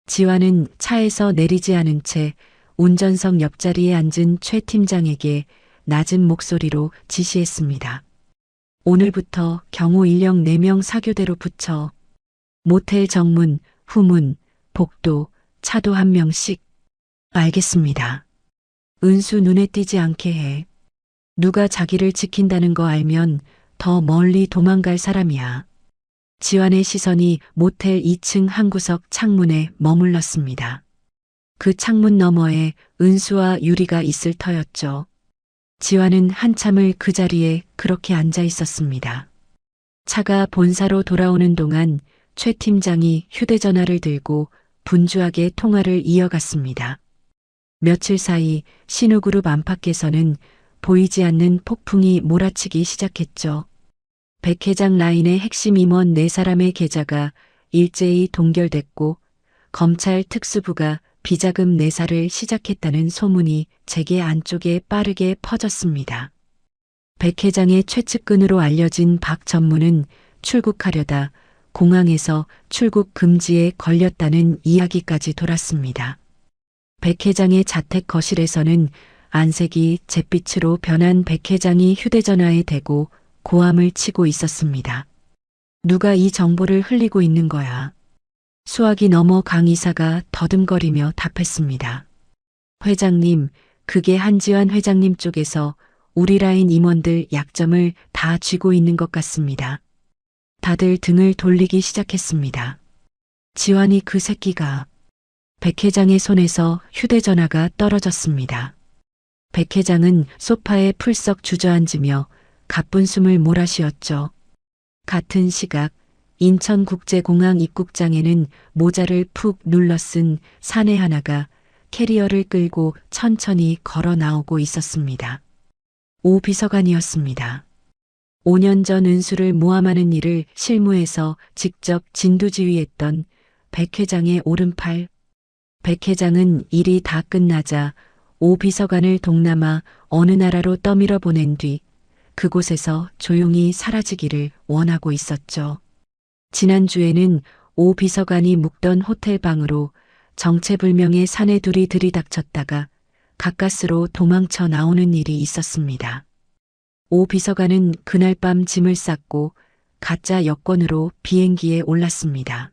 지환은 차에서 내리지 않은 채 운전석 옆자리에 앉은 최 팀장에게 낮은 목소리로 지시했습니다. 오늘부터 경호 인력 4명 사교대로 붙여 모텔 정문, 후문, 복도, 차도 1명씩. 알겠습니다. 은수 눈에 띄지 않게 해. 누가 자기를 지킨다는 거 알면 더 멀리 도망갈 사람이야. 지환의 시선이 모텔 2층 한 구석 창문에 머물렀습니다. 그 창문 너머에 은수와 유리가 있을 터였죠. 지환은 한참을 그 자리에 그렇게 앉아 있었습니다. 차가 본사로 돌아오는 동안 최 팀장이 휴대전화를 들고 분주하게 통화를 이어갔습니다. 며칠 사이 신우그룹 안팎에서는 보이지 않는 폭풍이 몰아치기 시작했죠. 백 회장 라인의 핵심 임원 4사람의 계좌가 일제히 동결됐고 검찰 특수부가 비자금 내사를 시작했다는 소문이 재계 안쪽에 빠르게 퍼졌습니다. 백 회장의 최측근으로 알려진 박 전무는 출국하려다 공항에서 출국 금지에 걸렸다는 이야기까지 돌았습니다. 백 회장의 자택 거실에서는 안색이 잿빛으로 변한 백 회장이 휴대전화에 대고 고함을 치고 있었습니다. 누가 이 정보를 흘리고 있는 거야. 수화기 넘어 강 이사가 더듬거리며 답했습니다. 회장님, 그게 한지환 회장님 쪽에서 우리 라인 임원들 약점을 다 쥐고 있는 것 같습니다. 다들 등을 돌리기 시작했습니다. 지환이 그 새끼가. 백 회장의 손에서 휴대전화가 떨어졌습니다. 백 회장은 소파에 풀썩 주저앉으며 가쁜 숨을 몰아쉬었죠. 같은 시각 인천국제공항 입국장에는 모자를 푹 눌러 쓴 사내 하나가 캐리어를 끌고 천천히 걸어 나오고 있었습니다. 오 비서관이었습니다. 5년 전 은수를 모함하는 일을 실무에서 직접 진두지휘했던 백 회장의 오른팔. 백 회장은 일이 다 끝나자 오 비서관을 동남아 어느 나라로 떠밀어 보낸 뒤 그곳에서 조용히 사라지기를 원하고 있었죠. 지난주에는 오 비서관이 묵던 호텔 방으로 정체불명의 사내둘이 들이닥쳤다가 가까스로 도망쳐 나오는 일이 있었습니다. 오 비서관은 그날 밤 짐을 쌌고 가짜 여권으로 비행기에 올랐습니다.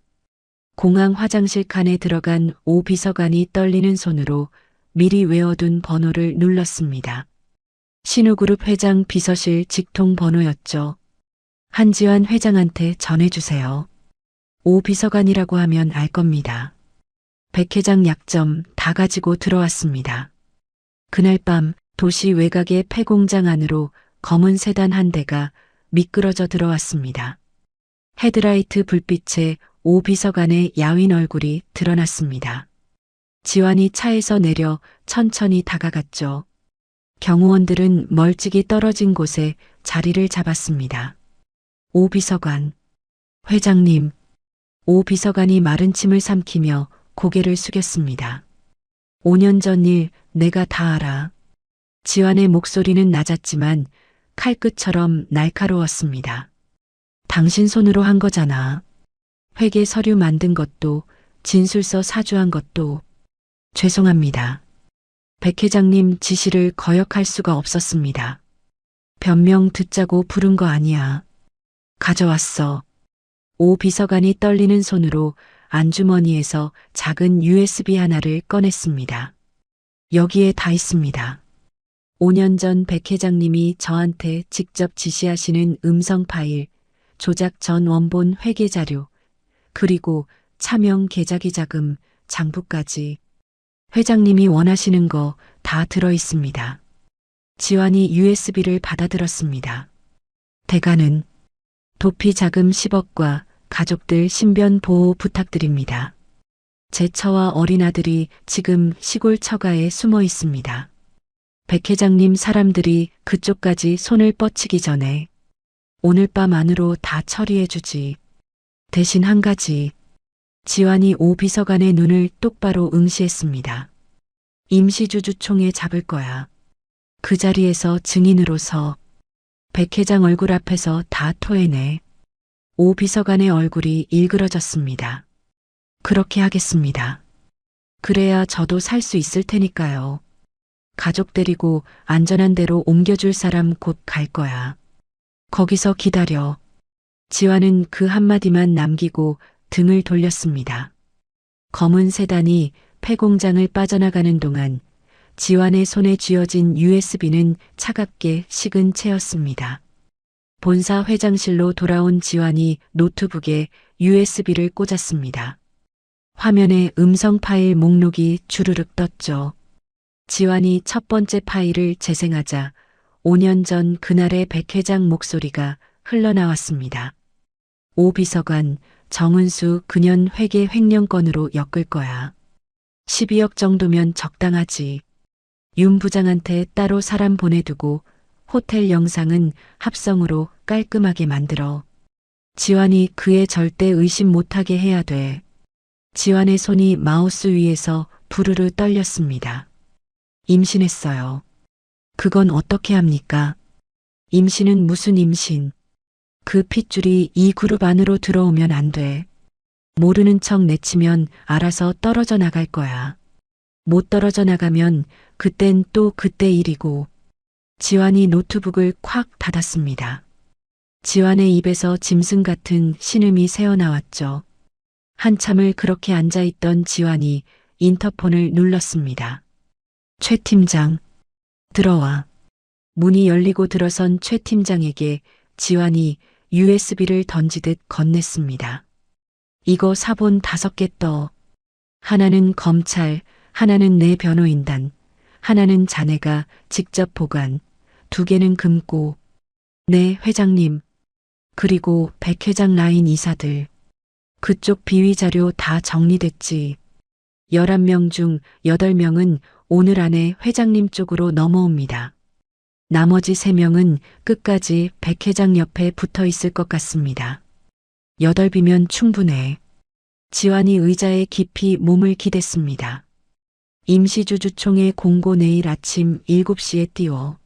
공항 화장실 칸에 들어간 오 비서관이 떨리는 손으로 미리 외워둔 번호를 눌렀습니다. 신우그룹 회장 비서실 직통 번호였죠. 한지환 회장한테 전해주세요. 오 비서관이라고 하면 알 겁니다. 백 회장 약점 다 가지고 들어왔습니다. 그날 밤 도시 외곽의 폐공장 안으로 검은 세단 한 대가 미끄러져 들어왔습니다. 헤드라이트 불빛에 오 비서관의 야윈 얼굴이 드러났습니다. 지환이 차에서 내려 천천히 다가갔죠. 경호원들은 멀찍이 떨어진 곳에 자리를 잡았습니다. 오 비서관. 회장님. 오 비서관이 마른 침을 삼키며 고개를 숙였습니다. 5년 전 일 내가 다 알아. 지환의 목소리는 낮았지만 칼끝처럼 날카로웠습니다. 당신 손으로 한 거잖아. 회계 서류 만든 것도 진술서 사주한 것도. 죄송합니다. 백 회장님 지시를 거역할 수가 없었습니다. 변명 듣자고 부른 거 아니야. 가져왔어. 오 비서관이 떨리는 손으로 안주머니에서 작은 USB 하나를 꺼냈습니다. 여기에 다 있습니다. 5년 전 백 회장님이 저한테 직접 지시하시는 음성 파일, 조작 전 원본 회계 자료, 그리고 차명 계좌기 자금, 장부까지. 회장님이 원하시는 거 다 들어 있습니다. 지환이 USB를 받아들었습니다. 대가는 도피 자금 10억과 가족들 신변 보호 부탁드립니다. 제 처와 어린 아들이 지금 시골 처가에 숨어 있습니다. 백 회장님 사람들이 그쪽까지 손을 뻗치기 전에 오늘 밤 안으로 다 처리해 주지. 대신 한 가지. 지환이 오 비서관의 눈을 똑바로 응시했습니다. 임시주주총회 잡을 거야. 그 자리에서 증인으로서 백 회장 얼굴 앞에서 다 토해내. 오 비서관의 얼굴이 일그러졌습니다. 그렇게 하겠습니다. 그래야 저도 살 수 있을 테니까요. 가족 데리고 안전한 데로 옮겨줄 사람 곧 갈 거야. 거기서 기다려. 지환은 그 한마디만 남기고 등을 돌렸습니다. 검은 세단이 폐공장을 빠져나가는 동안 지환의 손에 쥐어진 USB는 차갑게 식은 채였습니다. 본사 회장실로 돌아온 지환이 노트북에 USB를 꽂았습니다. 화면에 음성 파일 목록이 주르륵 떴죠. 지환이 첫 번째 파일을 재생하자 5년 전 그날의 백 회장 목소리가 흘러나왔습니다. 오 비서관, 정은수 그년 회계 횡령건으로 엮을 거야. 12억 정도면 적당하지. 윤 부장한테 따로 사람 보내두고 호텔 영상은 합성으로 깔끔하게 만들어. 지환이 그애 절대 의심 못하게 해야 돼. 지환의 손이 마우스 위에서 부르르 떨렸습니다. 임신했어요. 그건 어떻게 합니까? 임신은 무슨 임신? 그 핏줄이 이 그룹 안으로 들어오면 안 돼. 모르는 척 내치면 알아서 떨어져 나갈 거야. 못 떨어져 나가면 그땐 또 그때 일이고. 지환이 노트북을 콱 닫았습니다. 지환의 입에서 짐승 같은 신음이 새어나왔죠. 한참을 그렇게 앉아있던 지환이 인터폰을 눌렀습니다. 최 팀장, 들어와. 문이 열리고 들어선 최 팀장에게 지환이 USB를 던지듯 건넸습니다. 이거 사본 5개 떠. 하나는 검찰, 하나는 내 변호인단, 하나는 자네가 직접 보관, 2개는 금고. 네, 회장님. 그리고 백 회장 라인 이사들. 그쪽 비위 자료 다 정리됐지. 11명 중 8명은 오늘 안에 회장님 쪽으로 넘어옵니다. 나머지 3명은 끝까지 백 회장 옆에 붙어 있을 것 같습니다. 8비면 충분해. 지환이 의자에 깊이 몸을 기댔습니다. 임시주주총회 공고 내일 아침 7시에 띄워.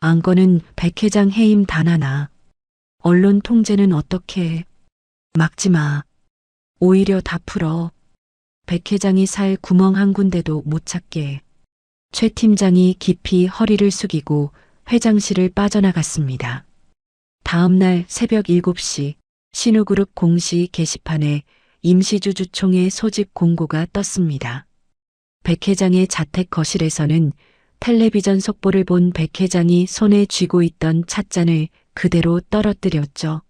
안건은 백 회장 해임 단 하나. 언론 통제는 어떻게 해? 막지 마. 오히려 다 풀어. 백 회장이 살 구멍 한 군데도 못 찾게. 최 팀장이 깊이 허리를 숙이고 회장실을 빠져나갔습니다. 다음 날 새벽 7시 신우그룹 공시 게시판에 임시주주총회 소집 공고가 떴습니다. 백 회장의 자택 거실에서는 텔레비전 속보를 본 백 회장이 손에 쥐고 있던 찻잔을 그대로 떨어뜨렸죠.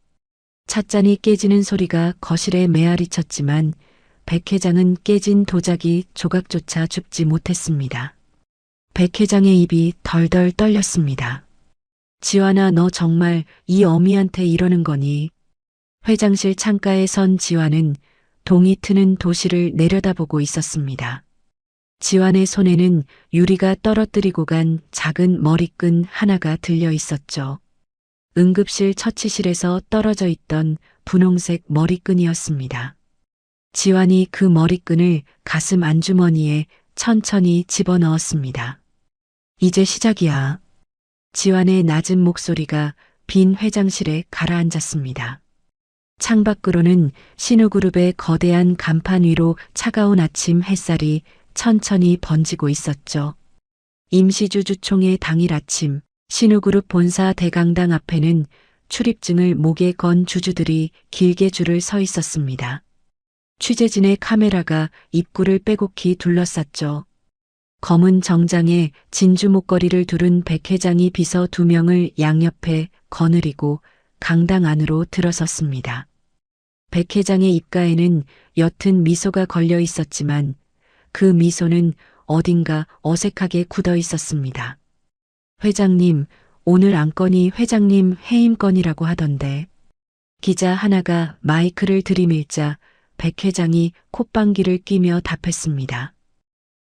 찻잔이 깨지는 소리가 거실에 메아리쳤지만 백 회장은 깨진 도자기 조각조차 줍지 못했습니다. 백 회장의 입이 덜덜 떨렸습니다. 지환아, 너 정말 이 어미한테 이러는 거니? 회장실 창가에 선 지환은 동이 트는 도시를 내려다보고 있었습니다. 지환의 손에는 유리가 떨어뜨리고 간 작은 머리끈 하나가 들려 있었죠. 응급실 처치실에서 떨어져 있던 분홍색 머리끈이었습니다. 지환이 그 머리끈을 가슴 안주머니에 천천히 집어넣었습니다. 이제 시작이야. 지환의 낮은 목소리가 빈 회장실에 가라앉았습니다. 창밖으로는 신우그룹의 거대한 간판 위로 차가운 아침 햇살이 천천히 번지고 있었죠. 임시주주총회 당일 아침, 신우그룹 본사 대강당 앞에는 출입증을 목에 건 주주들이 길게 줄을 서 있었습니다. 취재진의 카메라가 입구를 빼곡히 둘러쌌죠. 검은 정장에 진주 목걸이를 두른 백 회장이 비서 2명을 양옆에 거느리고 강당 안으로 들어섰습니다. 백 회장의 입가에는 옅은 미소가 걸려 있었지만 그 미소는 어딘가 어색하게 굳어 있었습니다. 회장님, 오늘 안건이 회장님 해임건이라고 하던데. 기자 하나가 마이크를 들이밀자 백 회장이 콧방귀를 뀌며 답했습니다.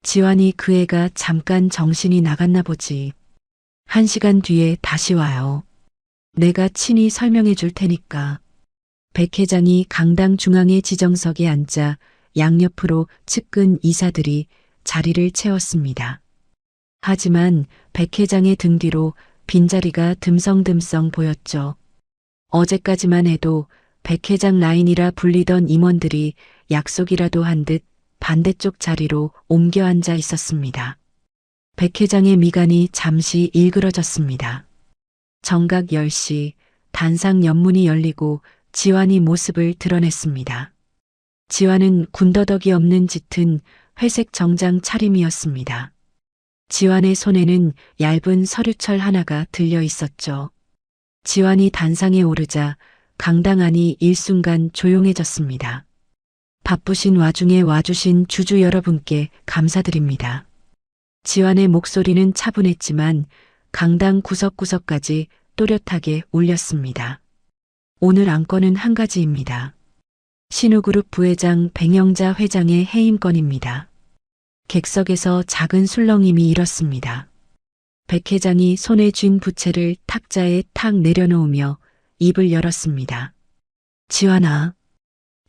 지환이 그 애가 잠깐 정신이 나갔나 보지. 1시간 뒤에 다시 와요. 내가 친히 설명해 줄 테니까. 백 회장이 강당 중앙의 지정석에 앉자 양옆으로 측근 이사들이 자리를 채웠습니다. 하지만 백 회장의 등 뒤로 빈자리가 듬성듬성 보였죠. 어제까지만 해도 백 회장 라인이라 불리던 임원들이 약속이라도 한 듯 반대쪽 자리로 옮겨 앉아 있었습니다. 백 회장의 미간이 잠시 일그러졌습니다. 정각 10시 단상 연문이 열리고 지환이 모습을 드러냈습니다. 지환은 군더더기 없는 짙은 회색 정장 차림이었습니다. 지환의 손에는 얇은 서류철 하나가 들려 있었죠. 지환이 단상에 오르자 강당 안이 일순간 조용해졌습니다. 바쁘신 와중에 와주신 주주 여러분께 감사드립니다. 지환의 목소리는 차분했지만 강당 구석구석까지 또렷하게 울렸습니다. 오늘 안건은 한 가지입니다. 신우그룹 부회장 백영자 회장의 해임건입니다. 객석에서 작은 술렁임이 일었습니다. 백 회장이 손에 쥔 부채를 탁자에 탁 내려놓으며 입을 열었습니다. 지환아,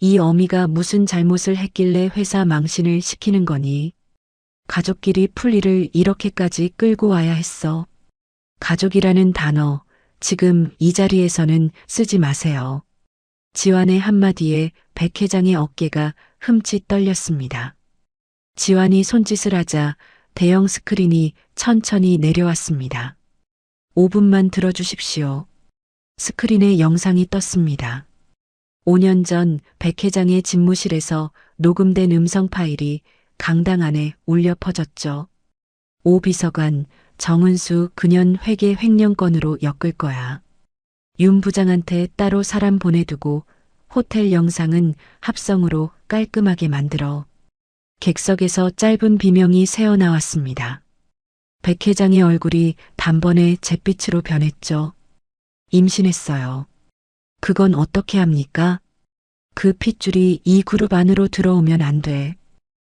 이 어미가 무슨 잘못을 했길래 회사 망신을 시키는 거니? 가족끼리 풀일을 이렇게까지 끌고 와야 했어. 가족이라는 단어, 지금 이 자리에서는 쓰지 마세요. 지환의 한마디에 백 회장의 어깨가 흠칫 떨렸습니다. 지환이 손짓을 하자 대형 스크린이 천천히 내려왔습니다. 5분만 들어주십시오. 스크린에 영상이 떴습니다. 5년 전 백 회장의 집무실에서 녹음된 음성 파일이 강당 안에 울려 퍼졌죠. 오 비서관, 정은수 그년 회계 횡령건으로 엮을 거야. 윤 부장한테 따로 사람 보내두고 호텔 영상은 합성으로 깔끔하게 만들어. 객석에서 짧은 비명이 새어나왔습니다. 백 회장의 얼굴이 단번에 잿빛으로 변했죠. 임신했어요. 그건 어떻게 합니까? 그 핏줄이 이 그룹 안으로 들어오면 안 돼.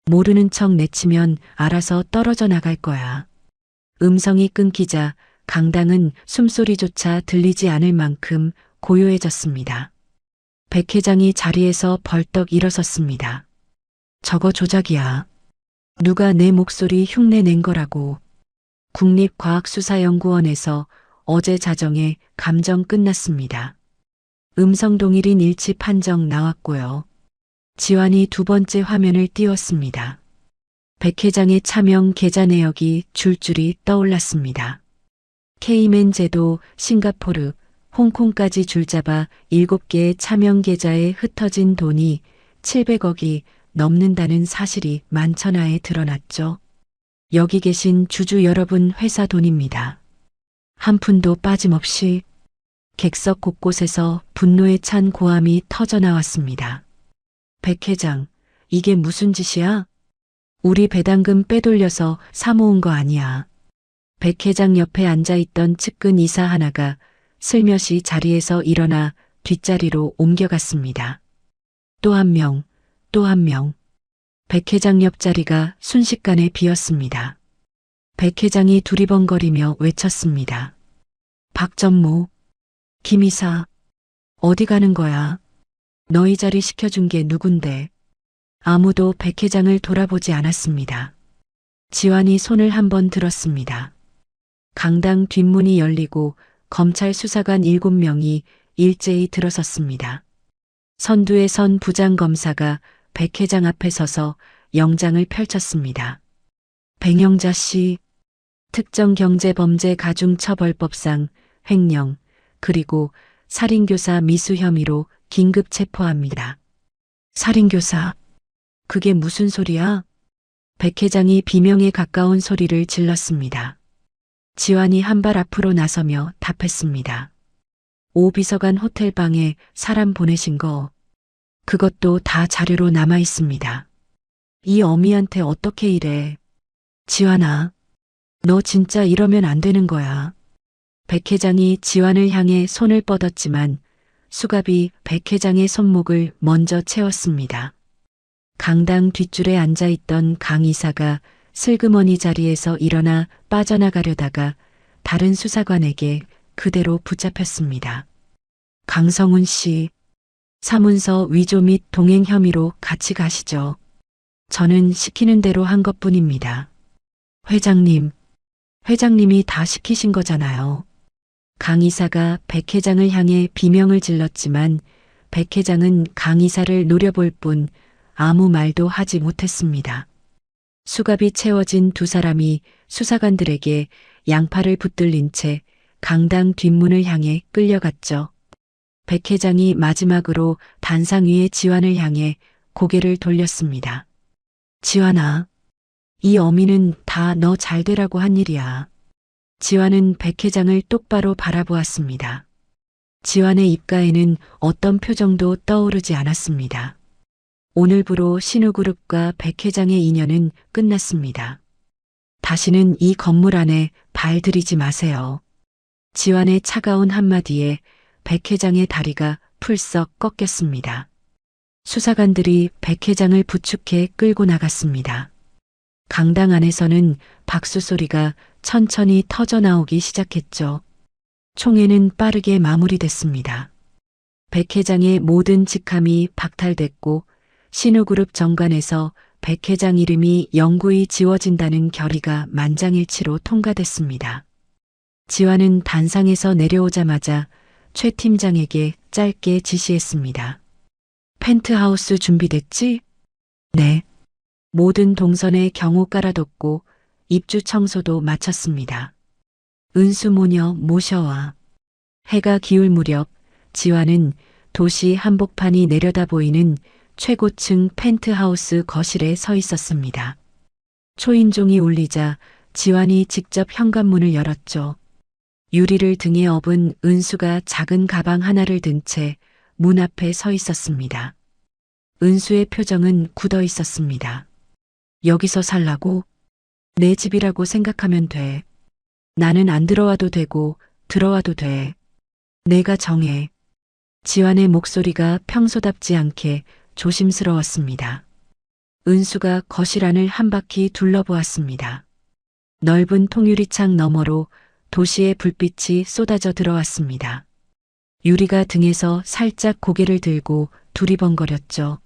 모르는 척 내치면 알아서 떨어져 나갈 거야. 음성이 끊기자 강당은 숨소리조차 들리지 않을 만큼 고요해졌습니다. 백 회장이 자리에서 벌떡 일어섰습니다. 저거 조작이야. 누가 내 목소리 흉내 낸 거라고. 국립과학수사연구원에서 어제 자정에 감정 끝났습니다. 음성 동일인 일치 판정 나왔고요. 지환이 2번째 화면을 띄웠습니다. 백 회장의 차명 계좌 내역이 줄줄이 떠올랐습니다. 케이맨 제도, 싱가포르, 홍콩까지 줄잡아 7개의 차명 계좌에 흩어진 돈이 700억이 넘는다는 사실이 만천하에 드러났죠. 여기 계신 주주 여러분 회사 돈입니다. 한 푼도 빠짐없이. 객석 곳곳에서 분노에 찬 고함이 터져나왔습니다. 백 회장, 이게 무슨 짓이야? 우리 배당금 빼돌려서 사모은 거 아니야. 백 회장 옆에 앉아있던 측근 이사 하나가 슬며시 자리에서 일어나 뒷자리로 옮겨갔습니다. 또 한 명, 또 한 명. 백 회장 옆자리가 순식간에 비었습니다. 백 회장이 두리번거리며 외쳤습니다. 박전무, 김 이사, 어디 가는 거야? 너희 자리 시켜준 게 누군데? 아무도 백 회장을 돌아보지 않았습니다. 지환이 손을 한번 들었습니다. 강당 뒷문이 열리고 검찰 수사관 7명이 일제히 들어섰습니다. 선두에 선 부장검사가 백 회장 앞에 서서 영장을 펼쳤습니다. 백영자 씨, 특정경제범죄가중처벌법상 횡령 그리고 살인교사 미수 혐의로 긴급 체포합니다. 살인교사? 그게 무슨 소리야? 백 회장이 비명에 가까운 소리를 질렀습니다. 지환이 한 발 앞으로 나서며 답했습니다. 오 비서관 호텔방에 사람 보내신 거, 그것도 다 자료로 남아 있습니다. 이 어미한테 어떻게 이래? 지환아, 너 진짜 이러면 안 되는 거야. 백 회장이 지환을 향해 손을 뻗었지만 수갑이 백 회장의 손목을 먼저 채웠습니다. 강당 뒷줄에 앉아있던 강 이사가 슬그머니 자리에서 일어나 빠져나가려다가 다른 수사관에게 그대로 붙잡혔습니다. 강성훈 씨, 사문서 위조 및 동행 혐의로 같이 가시죠. 저는 시키는 대로 한 것뿐입니다. 회장님, 회장님이 다 시키신 거잖아요. 강 이사가 백 회장을 향해 비명을 질렀지만 백 회장은 강 이사를 노려볼 뿐 아무 말도 하지 못했습니다. 수갑이 채워진 두 사람이 수사관들에게 양팔을 붙들린 채 강당 뒷문을 향해 끌려갔죠. 백 회장이 마지막으로 단상 위의 지환을 향해 고개를 돌렸습니다. 지환아, 이 어미는 다 너 잘 되라고 한 일이야. 지환은 백 회장을 똑바로 바라보았습니다. 지환의 입가에는 어떤 표정도 떠오르지 않았습니다. 오늘부로 신우그룹과 백 회장의 인연은 끝났습니다. 다시는 이 건물 안에 발 들이지 마세요. 지환의 차가운 한마디에 백 회장의 다리가 풀썩 꺾였습니다. 수사관들이 백 회장을 부축해 끌고 나갔습니다. 강당 안에서는 박수 소리가 천천히 터져나오기 시작했죠. 총회는 빠르게 마무리됐습니다. 백 회장의 모든 직함이 박탈됐고 신우그룹 정관에서 백 회장 이름이 영구히 지워진다는 결의가 만장일치로 통과됐습니다. 지환은 단상에서 내려오자마자 최 팀장에게 짧게 지시했습니다. 펜트하우스 준비됐지? 네. 모든 동선에 경호 깔아뒀고 입주 청소도 마쳤습니다. 은수 모녀 모셔와. 해가 기울 무렵 지환은 도시 한복판이 내려다 보이는 최고층 펜트하우스 거실에 서 있었습니다. 초인종이 울리자 지환이 직접 현관문을 열었죠. 유리를 등에 업은 은수가 작은 가방 하나를 든 채 문 앞에 서 있었습니다. 은수의 표정은 굳어 있었습니다. 여기서 살라고? 내 집이라고 생각하면 돼. 나는 안 들어와도 되고 들어와도 돼. 내가 정해. 지환의 목소리가 평소답지 않게 조심스러웠습니다. 은수가 거실 안을 한 바퀴 둘러보았습니다. 넓은 통유리창 너머로 도시의 불빛이 쏟아져 들어왔습니다. 유리가 등에서 살짝 고개를 들고 두리번거렸죠.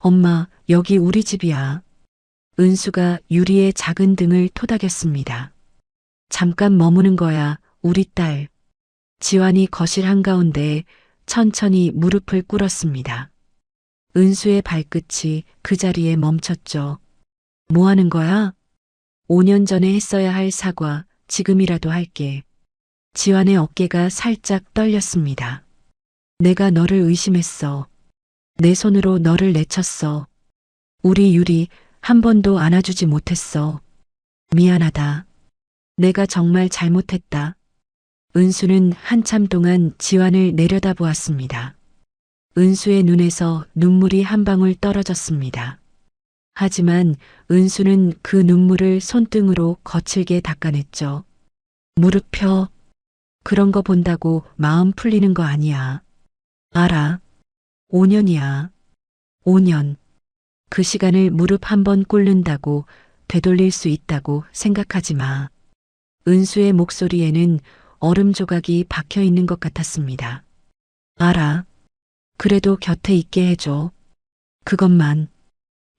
엄마, 여기 우리 집이야. 은수가 유리의 작은 등을 토닥였습니다. 잠깐 머무는 거야, 우리 딸. 지환이 거실 한가운데에 천천히 무릎을 꿇었습니다. 은수의 발끝이 그 자리에 멈췄죠. 뭐 하는 거야? 5년 전에 했어야 할 사과, 지금이라도 할게. 지환의 어깨가 살짝 떨렸습니다. 내가 너를 의심했어. 내 손으로 너를 내쳤어. 우리 유리 한 번도 안아주지 못했어. 미안하다. 내가 정말 잘못했다. 은수는 한참 동안 지환을 내려다보았습니다. 은수의 눈에서 눈물이 한 방울 떨어졌습니다. 하지만 은수는 그 눈물을 손등으로 거칠게 닦아냈죠. 무릎 펴. 그런 거 본다고 마음 풀리는 거 아니야. 알아. 5년이야. 5년. 그 시간을 무릎 한 번 꿇는다고 되돌릴 수 있다고 생각하지 마. 은수의 목소리에는 얼음 조각이 박혀 있는 것 같았습니다. 알아. 그래도 곁에 있게 해줘. 그것만.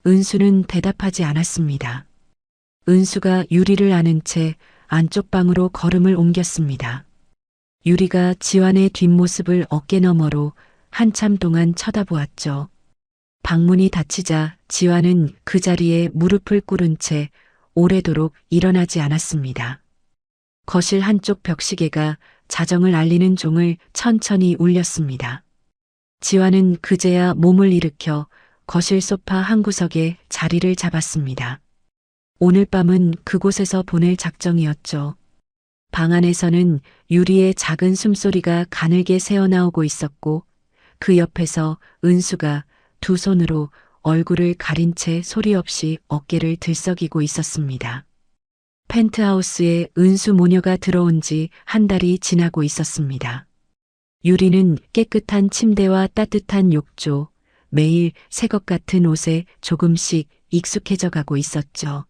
은수는 대답하지 않았습니다. 은수가 유리를 안은 채 안쪽 방으로 걸음을 옮겼습니다. 유리가 지환의 뒷모습을 어깨너머로 한참 동안 쳐다보았죠. 방문이 닫히자 지환은 그 자리에 무릎을 꿇은 채 오래도록 일어나지 않았습니다. 거실 한쪽 벽시계가 자정을 알리는 종을 천천히 울렸습니다. 지환은 그제야 몸을 일으켜 거실 소파 한 구석에 자리를 잡았습니다. 오늘 밤은 그곳에서 보낼 작정이었죠. 방 안에서는 유리의 작은 숨소리가 가늘게 새어나오고 있었고 그 옆에서 은수가 두 손으로 얼굴을 가린 채 소리 없이 어깨를 들썩이고 있었습니다. 펜트하우스에 은수 모녀가 들어온 지 한 달이 지나고 있었습니다. 유리는 깨끗한 침대와 따뜻한 욕조, 매일 새것 같은 옷에 조금씩 익숙해져 가고 있었죠.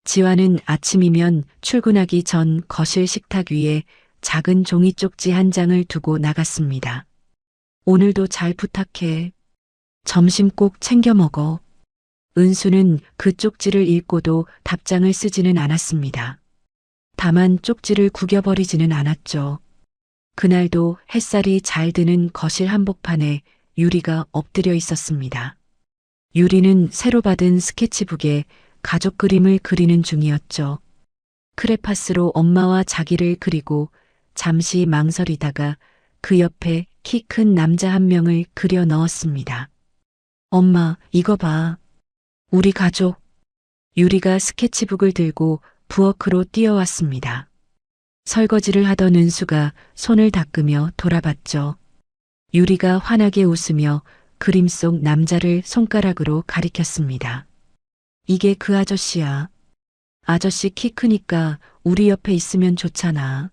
지환은 아침이면 출근하기 전 거실 식탁 위에 작은 종이 쪽지 한 장을 두고 나갔습니다. 오늘도 잘 부탁해. 점심 꼭 챙겨 먹어. 은수는 그 쪽지를 읽고도 답장을 쓰지는 않았습니다. 다만 쪽지를 구겨버리지는 않았죠. 그날도 햇살이 잘 드는 거실 한복판에 유리가 엎드려 있었습니다. 유리는 새로 받은 스케치북에 가족 그림을 그리는 중이었죠. 크레파스로 엄마와 자기를 그리고 잠시 망설이다가 그 옆에 키 큰 남자 한 명을 그려 넣었습니다. 엄마, 이거 봐. 우리 가족. 유리가 스케치북을 들고 부엌으로 뛰어왔습니다. 설거지를 하던 은수가 손을 닦으며 돌아봤죠. 유리가 환하게 웃으며 그림 속 남자를 손가락으로 가리켰습니다. 이게 그 아저씨야. 아저씨 키 크니까 우리 옆에 있으면 좋잖아.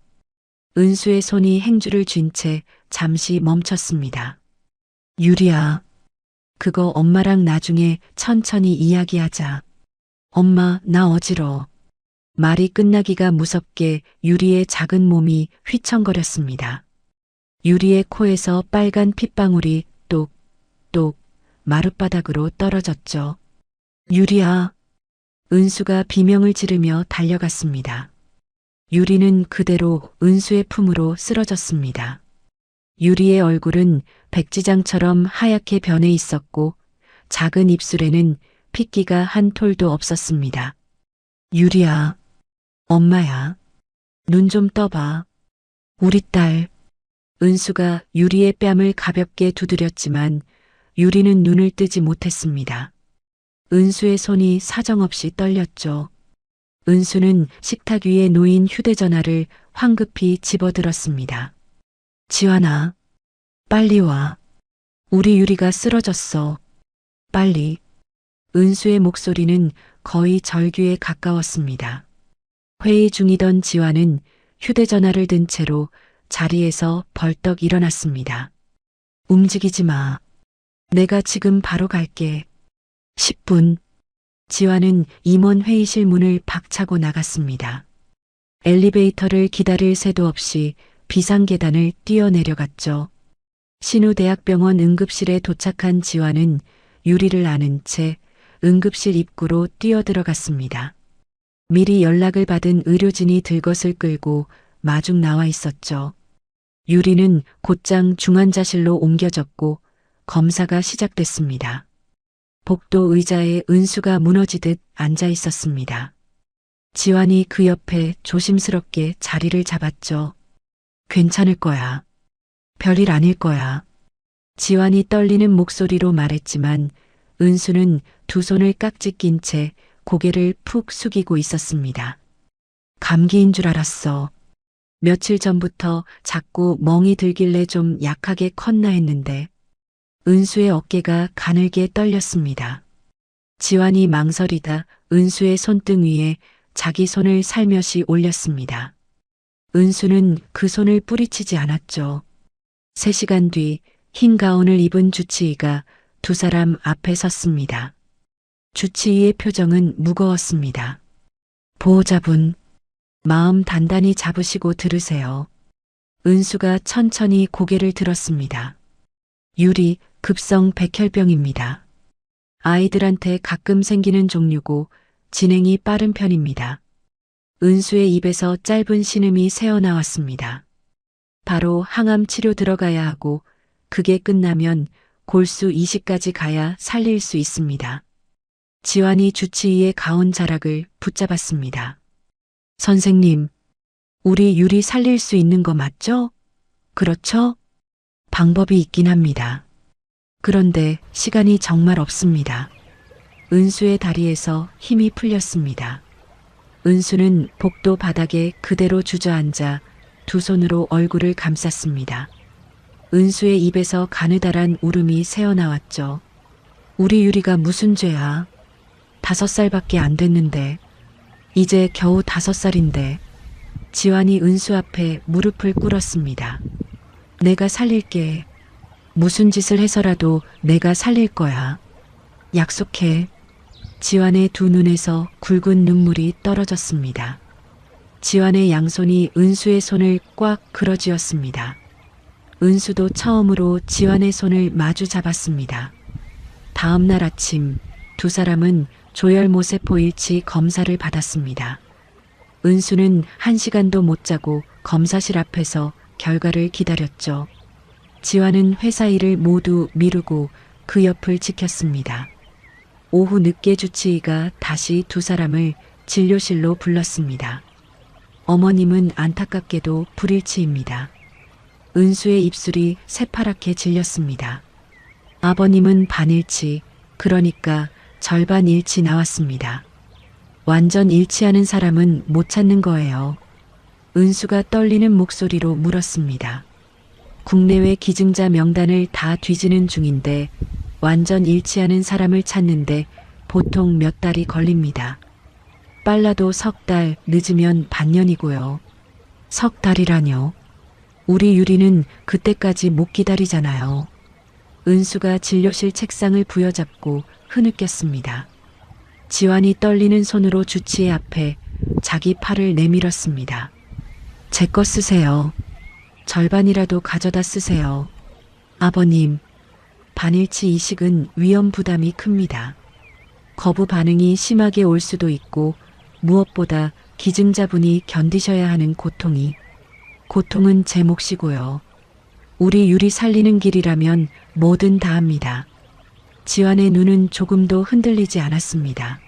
은수의 손이 행주를 쥔 채 잠시 멈췄습니다. 유리야. 그거 엄마랑 나중에 천천히 이야기하자. 엄마, 나 어지러워. 말이 끝나기가 무섭게 유리의 작은 몸이 휘청거렸습니다. 유리의 코에서 빨간 핏방울이 똑똑 마룻바닥으로 떨어졌죠. 유리야. 은수가 비명을 지르며 달려갔습니다. 유리는 그대로 은수의 품으로 쓰러졌습니다. 유리의 얼굴은 백지장처럼 하얗게 변해 있었고 작은 입술에는 핏기가 한 톨도 없었습니다. 유리야. 엄마야. 눈 좀 떠봐. 우리 딸. 은수가 유리의 뺨을 가볍게 두드렸지만 유리는 눈을 뜨지 못했습니다. 은수의 손이 사정없이 떨렸죠. 은수는 식탁 위에 놓인 휴대전화를 황급히 집어들었습니다. 지환아, 빨리 와. 우리 유리가 쓰러졌어. 빨리. 은수의 목소리는 거의 절규에 가까웠습니다. 회의 중이던 지환은 휴대전화를 든 채로 자리에서 벌떡 일어났습니다. 움직이지 마. 내가 지금 바로 갈게. 10분. 지환은 임원 회의실 문을 박차고 나갔습니다. 엘리베이터를 기다릴 새도 없이 비상계단을 뛰어내려갔죠. 신우대학병원 응급실에 도착한 지환은 유리를 안은 채 응급실 입구로 뛰어들어갔습니다. 미리 연락을 받은 의료진이 들것을 끌고 마중 나와 있었죠. 유리는 곧장 중환자실로 옮겨졌고 검사가 시작됐습니다. 복도 의자에 은수가 무너지듯 앉아 있었습니다. 지환이 그 옆에 조심스럽게 자리를 잡았죠. 괜찮을 거야. 별일 아닐 거야. 지환이 떨리는 목소리로 말했지만 은수는 두 손을 깍지 낀 채 고개를 푹 숙이고 있었습니다. 감기인 줄 알았어. 며칠 전부터 자꾸 멍이 들길래 좀 약하게 컸나 했는데 은수의 어깨가 가늘게 떨렸습니다. 지환이 망설이다 은수의 손등 위에 자기 손을 살며시 올렸습니다. 은수는 그 손을 뿌리치지 않았죠. 3시간 뒤 흰 가운을 입은 주치의가 두 사람 앞에 섰습니다. 주치의의 표정은 무거웠습니다. 보호자분, 마음 단단히 잡으시고 들으세요. 은수가 천천히 고개를 들었습니다. 유리, 급성 백혈병입니다. 아이들한테 가끔 생기는 종류고 진행이 빠른 편입니다. 은수의 입에서 짧은 신음이 새어나왔습니다. 바로 항암 치료 들어가야 하고 그게 끝나면 골수 이식까지 가야 살릴 수 있습니다. 지환이 주치의의 가운 자락을 붙잡았습니다. 선생님, 우리 유리 살릴 수 있는 거 맞죠? 그렇죠? 방법이 있긴 합니다. 그런데 시간이 정말 없습니다. 은수의 다리에서 힘이 풀렸습니다. 은수는 복도 바닥에 그대로 주저앉아 두 손으로 얼굴을 감쌌습니다. 은수의 입에서 가느다란 울음이 새어나왔죠. 우리 유리가 무슨 죄야? 5살밖에 안 됐는데, 이제 겨우 5살인데, 지환이 은수 앞에 무릎을 꿇었습니다. 내가 살릴게. 무슨 짓을 해서라도 내가 살릴 거야. 약속해. 지환의 두 눈에서 굵은 눈물이 떨어졌습니다. 지환의 양손이 은수의 손을 꽉 끌어쥐었습니다. 은수도 처음으로 지환의 손을 마주 잡았습니다. 다음 날 아침 두 사람은 조혈모세포 일치 검사를 받았습니다. 은수는 1시간도 못 자고 검사실 앞에서 결과를 기다렸죠. 지환은 회사 일을 모두 미루고 그 옆을 지켰습니다. 오후 늦게 주치의가 다시 두 사람을 진료실로 불렀습니다. 어머님은 안타깝게도 불일치입니다. 은수의 입술이 새파랗게 질렸습니다. 아버님은 반일치, 그러니까 절반 일치 나왔습니다. 완전 일치하는 사람은 못 찾는 거예요. 은수가 떨리는 목소리로 물었습니다. 국내외 기증자 명단을 다 뒤지는 중인데 완전 일치하는 사람을 찾는데 보통 몇 달이 걸립니다. 빨라도 3달, 늦으면 반년이고요. 3달이라뇨. 우리 유리는 그때까지 못 기다리잖아요. 은수가 진료실 책상을 부여잡고 흐느꼈습니다. 지환이 떨리는 손으로 주치의 앞에 자기 팔을 내밀었습니다. 제 거 쓰세요. 절반이라도 가져다 쓰세요. 아버님, 반일치 이식은 위험 부담이 큽니다. 거부 반응이 심하게 올 수도 있고 무엇보다 기증자분이 견디셔야 하는 고통은 제 몫이고요. 우리 유리 살리는 길이라면 뭐든 다 합니다. 지환의 눈은 조금도 흔들리지 않았습니다.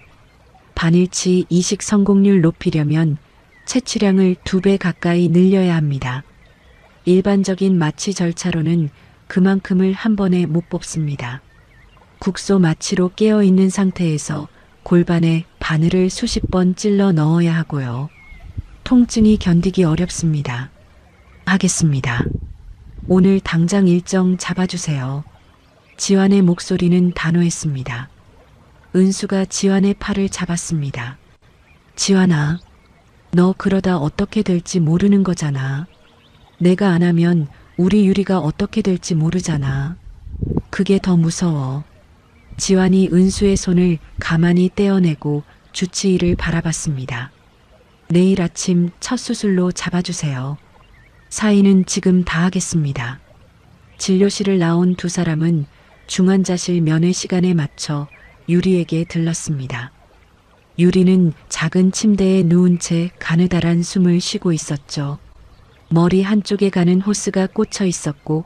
반일치 이식 성공률 높이려면 채취량을 2배 가까이 늘려야 합니다. 일반적인 마취 절차로는 그만큼을 한 번에 못 뽑습니다. 국소 마취로 깨어있는 상태에서 골반에 바늘을 수십 번 찔러 넣어야 하고요. 통증이 견디기 어렵습니다. 하겠습니다. 오늘 당장 일정 잡아주세요. 지환의 목소리는 단호했습니다. 은수가 지환의 팔을 잡았습니다. 지환아, 너 그러다 어떻게 될지 모르는 거잖아. 내가 안 하면 우리 유리가 어떻게 될지 모르잖아. 그게 더 무서워. 지환이 은수의 손을 가만히 떼어내고 주치의를 바라봤습니다. 내일 아침 첫 수술로 잡아주세요. 사인은 지금 다 하겠습니다. 진료실을 나온 두 사람은 중환자실 면회 시간에 맞춰 유리에게 들렀습니다. 유리는 작은 침대에 누운 채 가느다란 숨을 쉬고 있었죠. 머리 한쪽에 가는 호스가 꽂혀 있었고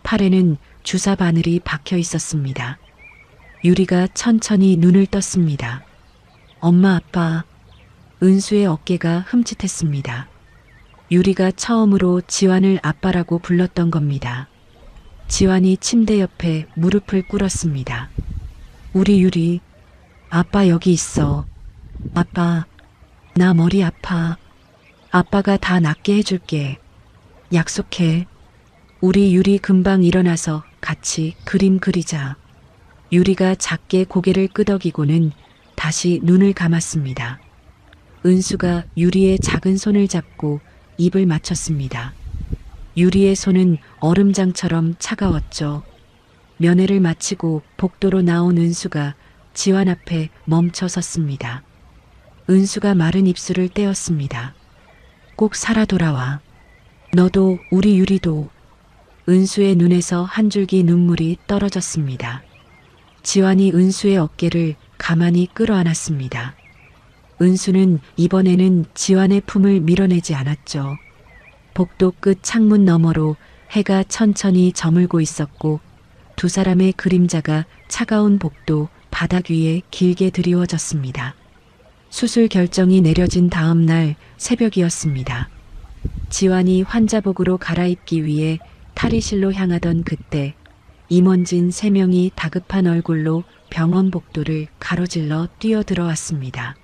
팔에는 주사 바늘이 박혀 있었습니다. 유리가 천천히 눈을 떴습니다. 엄마, 아빠. 은수의 어깨가 흠칫했습니다. 유리가 처음으로 지환을 아빠라고 불렀던 겁니다. 지환이 침대 옆에 무릎을 꿇었습니다. 우리 유리, 아빠 여기 있어. 아빠, 나 머리 아파. 아빠가 다 낫게 해줄게. 약속해. 우리 유리 금방 일어나서 같이 그림 그리자. 유리가 작게 고개를 끄덕이고는 다시 눈을 감았습니다. 은수가 유리의 작은 손을 잡고 입을 맞췄습니다. 유리의 손은 얼음장처럼 차가웠죠. 면회를 마치고 복도로 나온 은수가 지환 앞에 멈춰 섰습니다. 은수가 마른 입술을 떼었습니다. 꼭 살아 돌아와. 너도 우리 유리도. 은수의 눈에서 한 줄기 눈물이 떨어졌습니다. 지환이 은수의 어깨를 가만히 끌어안았습니다. 은수는 이번에는 지환의 품을 밀어내지 않았죠. 복도 끝 창문 너머로 해가 천천히 저물고 있었고 두 사람의 그림자가 차가운 복도 바닥 위에 길게 드리워졌습니다. 수술 결정이 내려진 다음 날 새벽이었습니다. 지환이 환자복으로 갈아입기 위해 탈의실로 향하던 그때 임원진 3명이 다급한 얼굴로 병원 복도를 가로질러 뛰어들어왔습니다.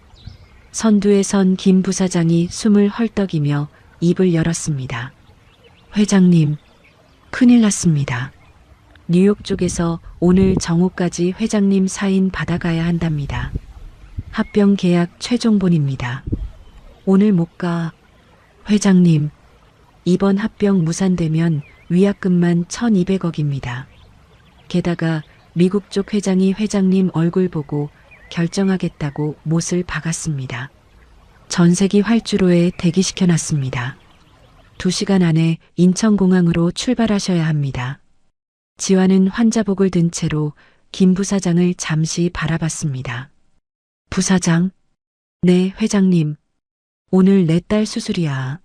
선두에 선 김 부사장이 숨을 헐떡이며 입을 열었습니다. 회장님, 큰일 났습니다. 뉴욕 쪽에서 오늘 정오까지 회장님 사인 받아가야 한답니다. 합병 계약 최종본입니다. 오늘 못 가. 회장님, 이번 합병 무산되면 위약금만 1,200억입니다. 게다가 미국 쪽 회장이 회장님 얼굴 보고 결정하겠다고 못을 박았습니다. 전세기 활주로에 대기시켜놨습니다. 2시간 안에 인천공항으로 출발하셔야 합니다. 지환은 환자복을 든 채로 김 부사장을 잠시 바라봤습니다. 부사장? 네, 회장님. 오늘 내 딸 수술이야.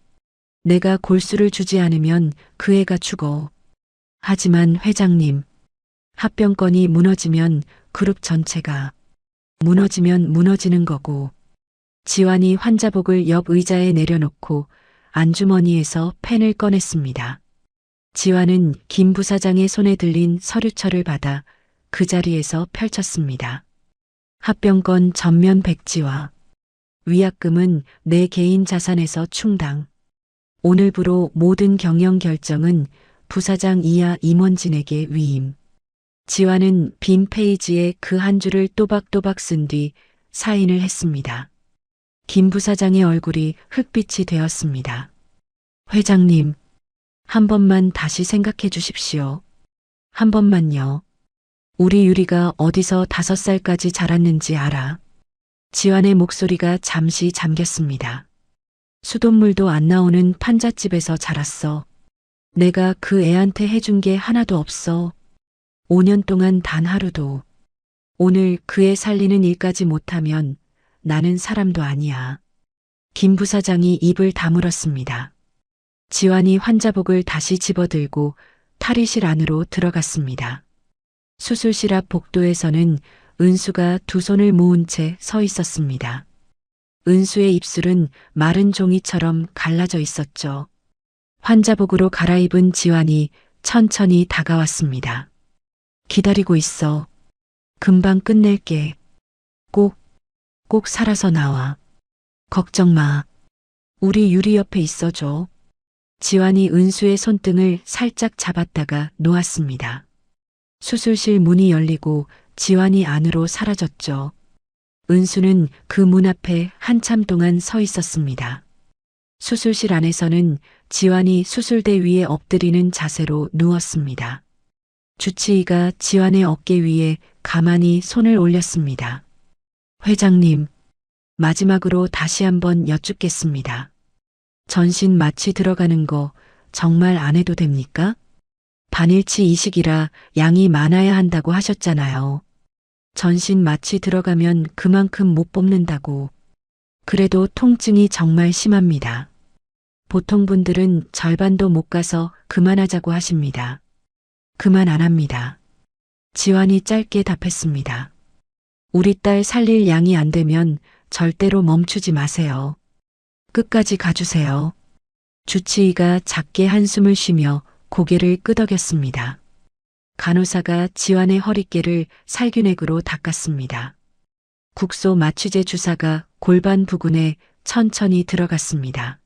내가 골수를 주지 않으면 그 애가 죽어. 하지만 회장님, 합병권이 무너지면 그룹 전체가 무너지면 무너지는 거고. 지환이 환자복을 옆 의자에 내려놓고 안주머니에서 펜을 꺼냈습니다. 지환은 김 부사장의 손에 들린 서류철을 받아 그 자리에서 펼쳤습니다. 합병권 전면 백지화. 위약금은 내 개인 자산에서 충당. 오늘부로 모든 경영 결정은 부사장 이하 임원진에게 위임. 지환은 빈 페이지에 그 한 줄을 또박또박 쓴 뒤 사인을 했습니다. 김 부사장의 얼굴이 흑빛이 되었습니다. 회장님, 한 번만 다시 생각해 주십시오. 한 번만요. 우리 유리가 어디서 5살까지 자랐는지 알아. 지환의 목소리가 잠시 잠겼습니다. 수돗물도 안 나오는 판잣집에서 자랐어. 내가 그 애한테 해준 게 하나도 없어. 5년 동안 단 하루도. 오늘 그 애 살리는 일까지 못하면 나는 사람도 아니야. 김 부사장이 입을 다물었습니다. 지환이 환자복을 다시 집어들고 탈의실 안으로 들어갔습니다. 수술실 앞 복도에서는 은수가 두 손을 모은 채 서 있었습니다. 은수의 입술은 마른 종이처럼 갈라져 있었죠. 환자복으로 갈아입은 지환이 천천히 다가왔습니다. 기다리고 있어. 금방 끝낼게. 꼭 살아서 나와. 걱정 마. 우리 유리 옆에 있어줘. 지환이 은수의 손등을 살짝 잡았다가 놓았습니다. 수술실 문이 열리고 지환이 안으로 사라졌죠. 은수는 그 문 앞에 한참 동안 서 있었습니다. 수술실 안에서는 지환이 수술대 위에 엎드리는 자세로 누웠습니다. 주치의가 지환의 어깨 위에 가만히 손을 올렸습니다. 회장님, 마지막으로 다시 한번 여쭙겠습니다. 전신 마취 들어가는 거 정말 안 해도 됩니까? 반일치 이식이라 양이 많아야 한다고 하셨잖아요. 전신 마취 들어가면 그만큼 못 뽑는다고. 그래도 통증이 정말 심합니다. 보통 분들은 절반도 못 가서 그만하자고 하십니다. 그만 안 합니다. 지환이 짧게 답했습니다. 우리 딸 살릴 양이 안 되면 절대로 멈추지 마세요. 끝까지 가주세요. 주치의가 작게 한숨을 쉬며 고개를 끄덕였습니다. 간호사가 지환의 허리깨를 살균액으로 닦았습니다. 국소 마취제 주사가 골반 부근에 천천히 들어갔습니다.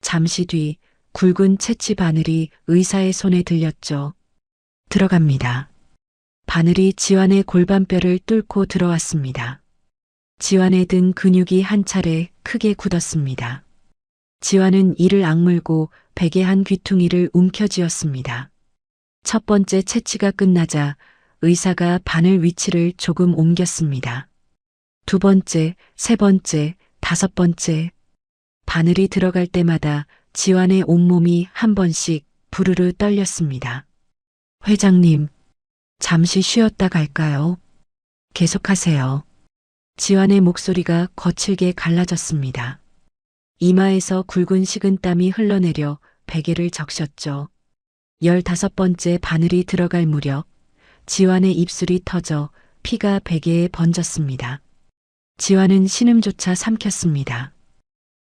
잠시 뒤 굵은 채취 바늘이 의사의 손에 들렸죠. 들어갑니다. 바늘이 지환의 골반뼈를 뚫고 들어왔습니다. 지환의 등 근육이 한 차례 크게 굳었습니다. 지환은 이를 악물고 베개 한 귀퉁이를 움켜쥐었습니다. 첫 번째 채취가 끝나자 의사가 바늘 위치를 조금 옮겼습니다. 두 번째, 세 번째, 다섯 번째. 바늘이 들어갈 때마다 지환의 온몸이 한 번씩 부르르 떨렸습니다. 회장님, 잠시 쉬었다 갈까요? 계속하세요. 지환의 목소리가 거칠게 갈라졌습니다. 이마에서 굵은 식은땀이 흘러내려 베개를 적셨죠. 15번째 바늘이 들어갈 무렵 지환의 입술이 터져 피가 베개에 번졌습니다. 지환은 신음조차 삼켰습니다.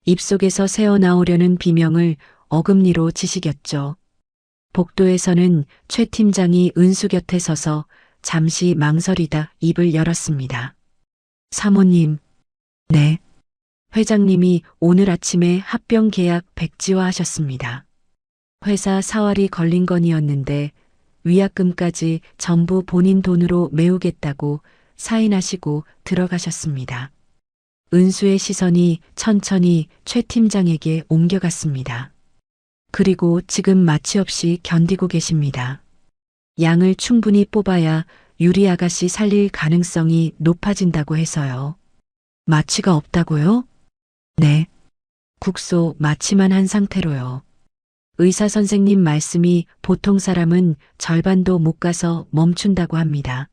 입속에서 새어나오려는 비명을 어금니로 지시겼죠. 복도에서는 최 팀장이 은수 곁에 서서 잠시 망설이다 입을 열었습니다. 사모님, 네. 회장님이 오늘 아침에 합병 계약 백지화하셨습니다. 회사 사활이 걸린 건이었는데 위약금까지 전부 본인 돈으로 메우겠다고 사인하시고 들어가셨습니다. 은수의 시선이 천천히 최 팀장에게 옮겨갔습니다. 그리고 지금 마취 없이 견디고 계십니다. 양을 충분히 뽑아야 유리 아가씨 살릴 가능성이 높아진다고 해서요. 마취가 없다고요? 네. 국소 마취만 한 상태로요. 의사 선생님 말씀이 보통 사람은 절반도 못 가서 멈춘다고 합니다.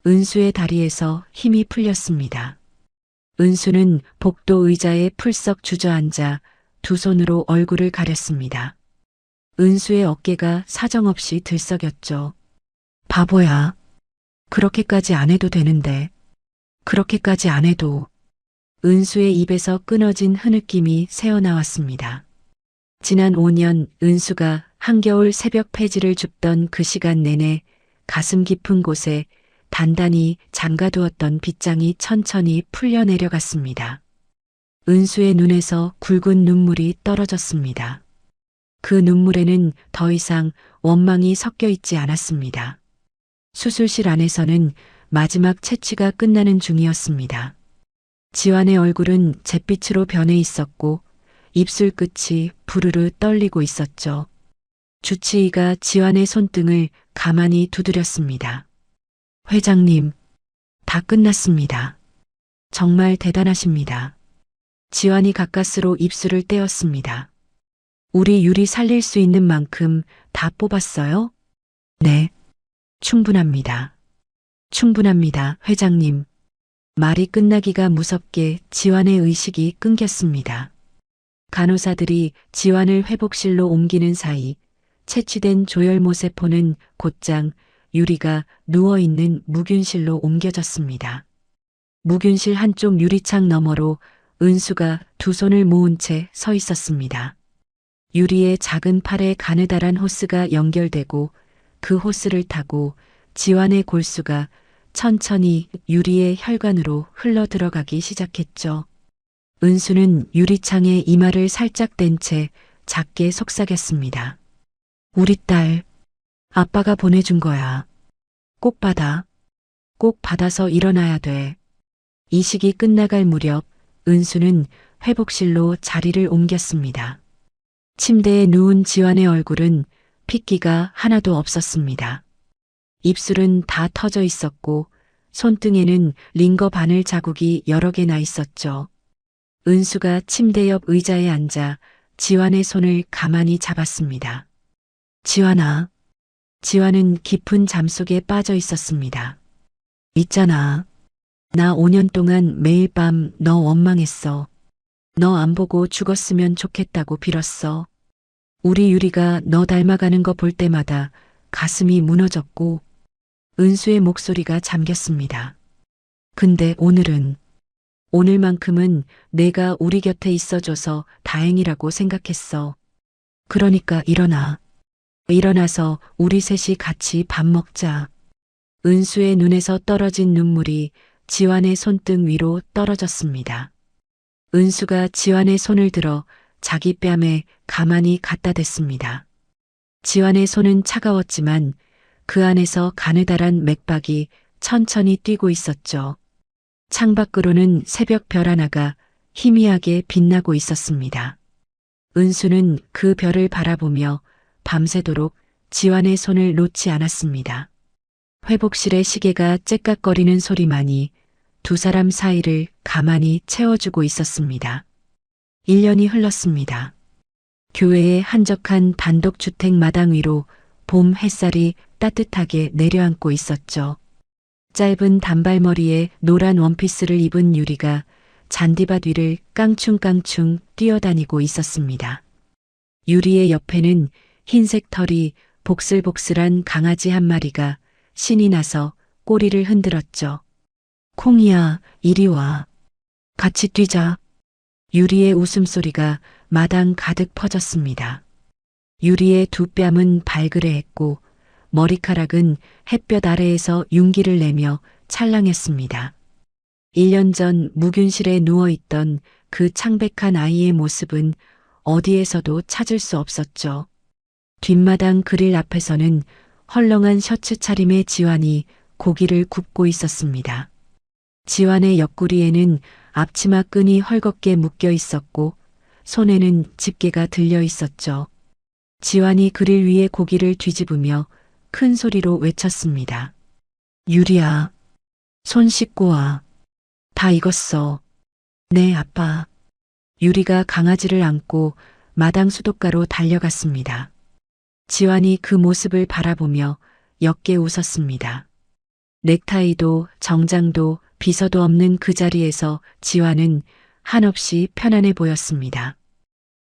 은수의 다리에서 힘이 풀렸습니다. 은수는 복도 의자에 풀썩 주저앉아 두 손으로 얼굴을 가렸습니다. 은수의 어깨가 사정없이 들썩였죠. 바보야. 그렇게까지 안 해도 되는데. 그렇게까지 안 해도. 은수의 입에서 끊어진 흐느낌이 새어나왔습니다. 지난 5년 은수가 한겨울 새벽 폐지를 줍던 그 시간 내내 가슴 깊은 곳에 단단히 잠가두었던 빗장이 천천히 풀려 내려갔습니다. 은수의 눈에서 굵은 눈물이 떨어졌습니다. 그 눈물에는 더 이상 원망이 섞여 있지 않았습니다. 수술실 안에서는 마지막 채취가 끝나는 중이었습니다. 지환의 얼굴은 잿빛으로 변해 있었고 입술 끝이 부르르 떨리고 있었죠. 주치의가 지환의 손등을 가만히 두드렸습니다. 회장님, 다 끝났습니다. 정말 대단하십니다. 지환이 가까스로 입술을 떼었습니다. 우리 유리 살릴 수 있는 만큼 다 뽑았어요? 네, 충분합니다. 충분합니다, 회장님. 말이 끝나기가 무섭게 지환의 의식이 끊겼습니다. 간호사들이 지환을 회복실로 옮기는 사이 채취된 조혈모 세포는 곧장 유리가 누워있는 무균실로 옮겨졌습니다. 무균실 한쪽 유리창 너머로 은수가 두 손을 모은 채 서 있었습니다. 유리의 작은 팔에 가느다란 호스가 연결되고 그 호스를 타고 지환의 골수가 천천히 유리의 혈관으로 흘러 들어가기 시작했죠. 은수는 유리창에 이마를 살짝 댄 채 작게 속삭였습니다. 우리 딸, 아빠가 보내준 거야. 꼭 받아. 꼭 받아서 일어나야 돼. 이식이 끝나갈 무렵 은수는 회복실로 자리를 옮겼습니다. 침대에 누운 지환의 얼굴은 핏기가 하나도 없었습니다. 입술은 다 터져 있었고 손등에는 링거 바늘 자국이 여러 개 나 있었죠. 은수가 침대 옆 의자에 앉아 지환의 손을 가만히 잡았습니다. 지환아. 지환은 깊은 잠 속에 빠져 있었습니다. 있잖아. 나 5년 동안 매일 밤 너 원망했어. 너 안 보고 죽었으면 좋겠다고 빌었어. 우리 유리가 너 닮아가는 거 볼 때마다 가슴이 무너졌고 은수의 목소리가 잠겼습니다. 근데 오늘만큼은 내가 우리 곁에 있어줘서 다행이라고 생각했어. 그러니까 일어나. 일어나서 우리 셋이 같이 밥 먹자. 은수의 눈에서 떨어진 눈물이 지환의 손등 위로 떨어졌습니다. 은수가 지환의 손을 들어 자기 뺨에 가만히 갖다 댔습니다. 지환의 손은 차가웠지만 그 안에서 가느다란 맥박이 천천히 뛰고 있었죠. 창밖으로는 새벽 별 하나가 희미하게 빛나고 있었습니다. 은수는 그 별을 바라보며 밤새도록 지환의 손을 놓지 않았습니다. 회복실의 시계가 째깍거리는 소리만이 두 사람 사이를 가만히 채워주고 있었습니다. 1년이 흘렀습니다. 교회의 한적한 단독주택 마당 위로 봄 햇살이 따뜻하게 내려앉고 있었죠. 짧은 단발머리에 노란 원피스를 입은 유리가 잔디밭 위를 깡충깡충 뛰어다니고 있었습니다. 유리의 옆에는 흰색 털이 복슬복슬한 강아지 한 마리가 신이 나서 꼬리를 흔들었죠. 콩이야, 이리 와. 같이 뛰자. 유리의 웃음소리가 마당 가득 퍼졌습니다. 유리의 두 뺨은 발그레했고 머리카락은 햇볕 아래에서 윤기를 내며 찰랑했습니다. 1년 전 무균실에 누워있던 그 창백한 아이의 모습은 어디에서도 찾을 수 없었죠. 뒷마당 그릴 앞에서는 헐렁한 셔츠 차림의 지환이 고기를 굽고 있었습니다. 지환의 옆구리에는 앞치마 끈이 헐겁게 묶여 있었고 손에는 집게가 들려 있었죠. 지환이 그릴 위에 고기를 뒤집으며 큰 소리로 외쳤습니다. 유리야, 손 씻고 와. 다 익었어. 네, 아빠. 유리가 강아지를 안고 마당 수도가로 달려갔습니다. 지환이 그 모습을 바라보며 옅게 웃었습니다. 넥타이도 정장도 비서도 없는 그 자리에서 지환은 한없이 편안해 보였습니다.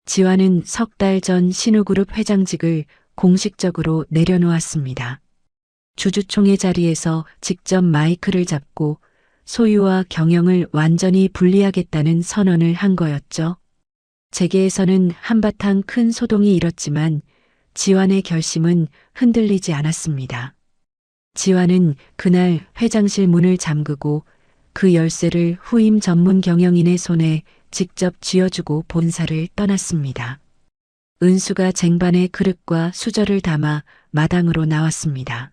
지환은 석 달 전 신우그룹 회장직을 공식적으로 내려놓았습니다. 주주총회 자리에서 직접 마이크를 잡고 소유와 경영을 완전히 분리하겠다는 선언을 한 거였죠. 재계에서는 한바탕 큰 소동이 일었지만 지환의 결심은 흔들리지 않았습니다. 지환은 그날 회장실 문을 잠그고 그 열쇠를 후임 전문 경영인의 손에 직접 쥐어주고 본사를 떠났습니다. 은수가 쟁반에 그릇과 수저를 담아 마당으로 나왔습니다.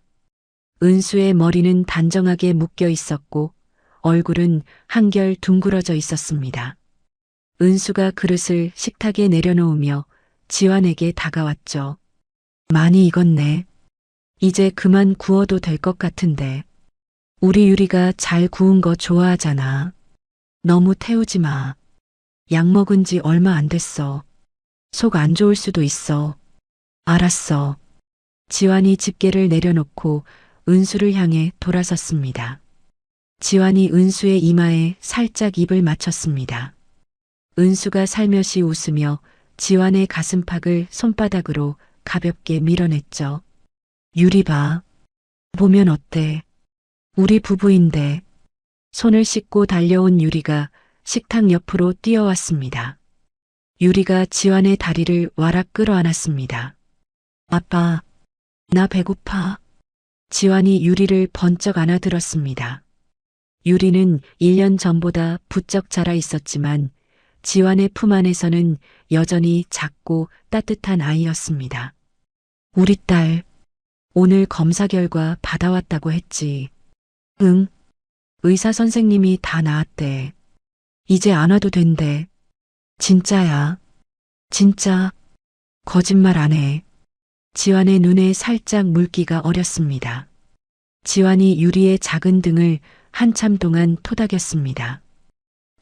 은수의 머리는 단정하게 묶여 있었고 얼굴은 한결 둥그러져 있었습니다. 은수가 그릇을 식탁에 내려놓으며 지환에게 다가왔죠. 많이 익었네. 이제 그만 구워도 될 것 같은데. 우리 유리가 잘 구운 거 좋아하잖아. 너무 태우지 마. 약 먹은 지 얼마 안 됐어. 속 안 좋을 수도 있어. 알았어. 지환이 집게를 내려놓고 은수를 향해 돌아섰습니다. 지환이 은수의 이마에 살짝 입을 맞췄습니다. 은수가 살며시 웃으며 지환의 가슴팍을 손바닥으로 가볍게 밀어냈죠. 유리 봐. 보면 어때? 우리 부부인데. 손을 씻고 달려온 유리가 식탁 옆으로 뛰어왔습니다. 유리가 지환의 다리를 와락 끌어안았습니다. 아빠, 나 배고파. 지환이 유리를 번쩍 안아들었습니다. 유리는 1년 전보다 부쩍 자라 있었지만 지환의 품 안에서는 여전히 작고 따뜻한 아이였습니다. 우리 딸, 오늘 검사 결과 받아왔다고 했지. 응. 의사 선생님이 다 나았대. 이제 안 와도 된대. 진짜야. 진짜. 거짓말 안 해. 지환의 눈에 살짝 물기가 어렸습니다. 지환이 유리의 작은 등을 한참 동안 토닥였습니다.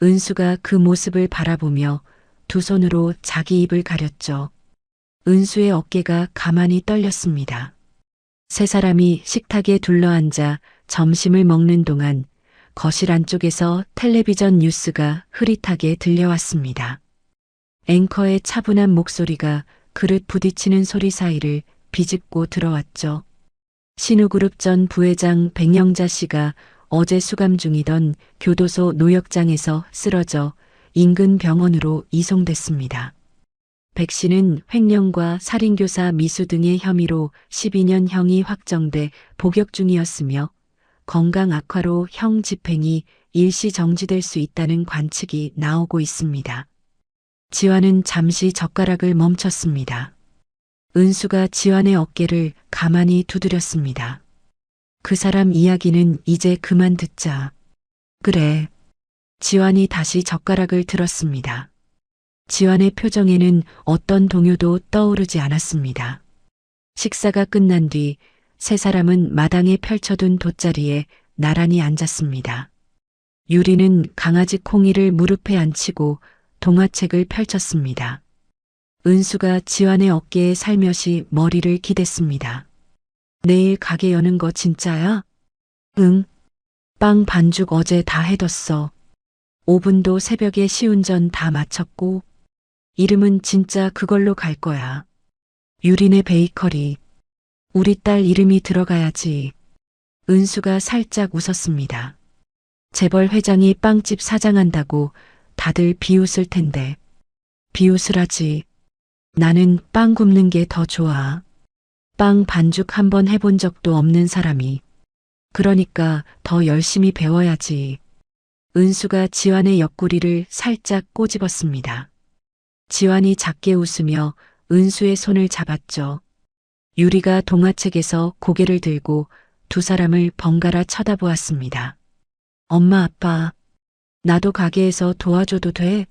은수가 그 모습을 바라보며 두 손으로 자기 입을 가렸죠. 은수의 어깨가 가만히 떨렸습니다. 세 사람이 식탁에 둘러앉아 점심을 먹는 동안 거실 안쪽에서 텔레비전 뉴스가 흐릿하게 들려왔습니다. 앵커의 차분한 목소리가 그릇 부딪히는 소리 사이를 비집고 들어왔죠. 신우그룹 전 부회장 백영자 씨가 어제 수감 중이던 교도소 노역장에서 쓰러져 인근 병원으로 이송됐습니다. 백 씨는 횡령과 살인교사 미수 등의 혐의로 12년 형이 확정돼 복역 중이었으며 건강 악화로 형 집행이 일시 정지될 수 있다는 관측이 나오고 있습니다. 지환은 잠시 젓가락을 멈췄습니다. 은수가 지환의 어깨를 가만히 두드렸습니다. 그 사람 이야기는 이제 그만 듣자. 그래. 지환이 다시 젓가락을 들었습니다. 지환의 표정에는 어떤 동요도 떠오르지 않았습니다. 식사가 끝난 뒤 세 사람은 마당에 펼쳐둔 돗자리에 나란히 앉았습니다. 유리는 강아지 콩이를 무릎에 앉히고 동화책을 펼쳤습니다. 은수가 지환의 어깨에 살며시 머리를 기댔습니다. 내일 가게 여는 거 진짜야? 응. 빵 반죽 어제 다 해뒀어. 오븐도 새벽에 시운전 다 마쳤고, 이름은 진짜 그걸로 갈 거야. 유리네 베이커리. 우리 딸 이름이 들어가야지. 은수가 살짝 웃었습니다. 재벌 회장이 빵집 사장한다고 다들 비웃을 텐데. 비웃으라지. 나는 빵 굽는 게 더 좋아. 빵 반죽 한번 해본 적도 없는 사람이. 그러니까 더 열심히 배워야지. 은수가 지환의 옆구리를 살짝 꼬집었습니다. 지환이 작게 웃으며 은수의 손을 잡았죠. 유리가 동화책에서 고개를 들고 두 사람을 번갈아 쳐다보았습니다. 엄마, 아빠, 나도 가게에서 도와줘도 돼?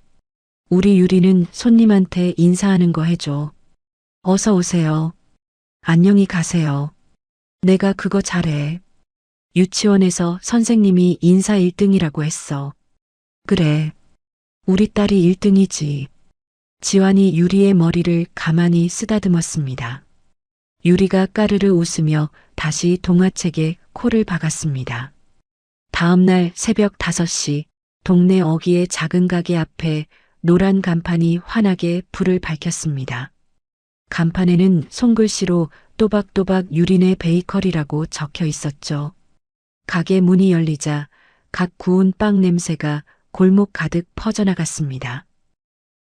우리 유리는 손님한테 인사하는 거 해줘. 어서 오세요. 안녕히 가세요. 내가 그거 잘해. 유치원에서 선생님이 인사 1등이라고 했어. 그래. 우리 딸이 1등이지. 지환이 유리의 머리를 가만히 쓰다듬었습니다. 유리가 까르르 웃으며 다시 동화책에 코를 박았습니다. 다음 날 새벽 5시 동네 어귀의 작은 가게 앞에 노란 간판이 환하게 불을 밝혔습니다. 간판에는 손글씨로 또박또박 유리네 베이커리라고 적혀 있었죠. 가게 문이 열리자 갓 구운 빵 냄새가 골목 가득 퍼져나갔습니다.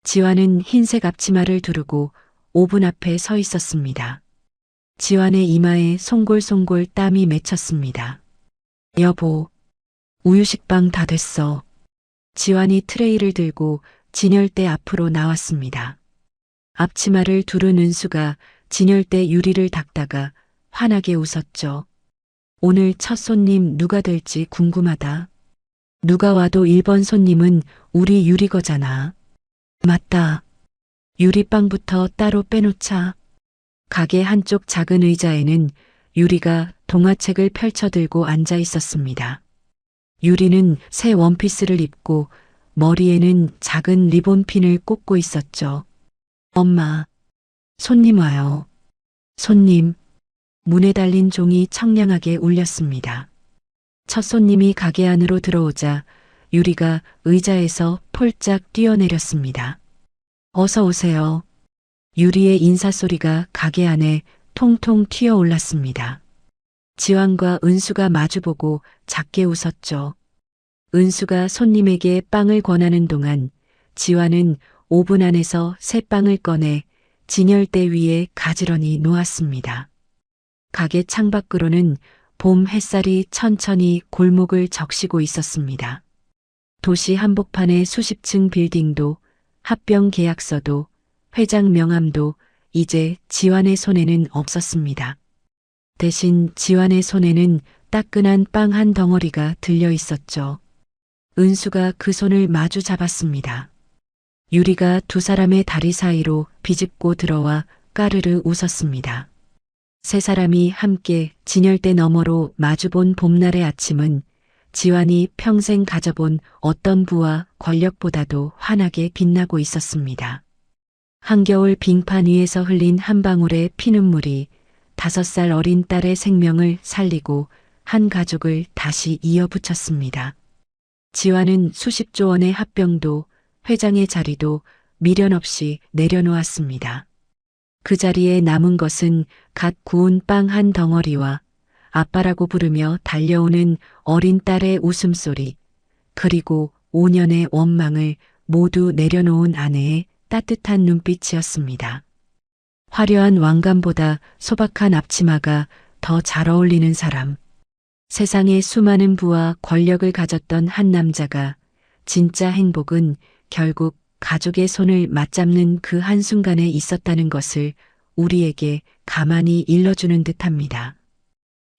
지환은 흰색 앞치마를 두르고 오븐 앞에 서 있었습니다. 지환의 이마에 송골송골 땀이 맺혔습니다. 여보, 우유식빵 다 됐어. 지환이 트레이를 들고 진열대 앞으로 나왔습니다. 앞치마를 두른 은수가 진열대 유리를 닦다가 환하게 웃었죠. 오늘 첫 손님 누가 될지 궁금하다. 누가 와도 1번 손님은 우리 유리 거잖아. 맞다. 유리빵부터 따로 빼놓자. 가게 한쪽 작은 의자에는 유리가 동화책을 펼쳐들고 앉아 있었습니다. 유리는 새 원피스를 입고 머리에는 작은 리본핀을 꽂고 있었죠. 엄마, 손님 와요. 손님. 문에 달린 종이 청량하게 울렸습니다. 첫 손님이 가게 안으로 들어오자 유리가 의자에서 폴짝 뛰어내렸습니다. 어서 오세요. 유리의 인사소리가 가게 안에 통통 튀어 올랐습니다. 지환과 은수가 마주보고 작게 웃었죠. 은수가 손님에게 빵을 권하는 동안 지환은 오븐 안에서 새 빵을 꺼내 진열대 위에 가지런히 놓았습니다. 가게 창밖으로는 봄 햇살이 천천히 골목을 적시고 있었습니다. 도시 한복판의 수십 층 빌딩도 합병 계약서도 회장 명함도 이제 지환의 손에는 없었습니다. 대신 지환의 손에는 따끈한 빵 한 덩어리가 들려 있었죠. 은수가 그 손을 마주 잡았습니다. 유리가 두 사람의 다리 사이로 비집고 들어와 까르르 웃었습니다. 세 사람이 함께 진열대 너머로 마주본 봄날의 아침은 지환이 평생 가져본 어떤 부와 권력보다도 환하게 빛나고 있었습니다. 한겨울 빙판 위에서 흘린 한 방울의 피눈물이 5살 어린 딸의 생명을 살리고 한 가족을 다시 이어붙였습니다. 지환은 수십조 원의 합병도 회장의 자리도 미련 없이 내려놓았습니다. 그 자리에 남은 것은 갓 구운 빵 한 덩어리와 아빠라고 부르며 달려오는 어린 딸의 웃음소리, 그리고 5년의 원망을 모두 내려놓은 아내의 따뜻한 눈빛이었습니다. 화려한 왕관보다 소박한 앞치마가 더 잘 어울리는 사람. 세상에 수많은 부와 권력을 가졌던 한 남자가 진짜 행복은 결국 가족의 손을 맞잡는 그 한순간에 있었다는 것을 우리에게 가만히 일러주는 듯합니다.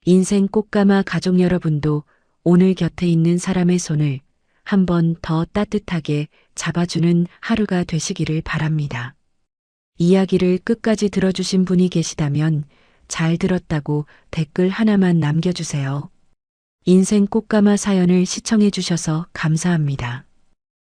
인생 꽃가마 가족 여러분도 오늘 곁에 있는 사람의 손을 한 번 더 따뜻하게 잡아주는 하루가 되시기를 바랍니다. 이야기를 끝까지 들어주신 분이 계시다면 잘 들었다고 댓글 하나만 남겨주세요. 인생 꽃가마 사연을 시청해 주셔서 감사합니다.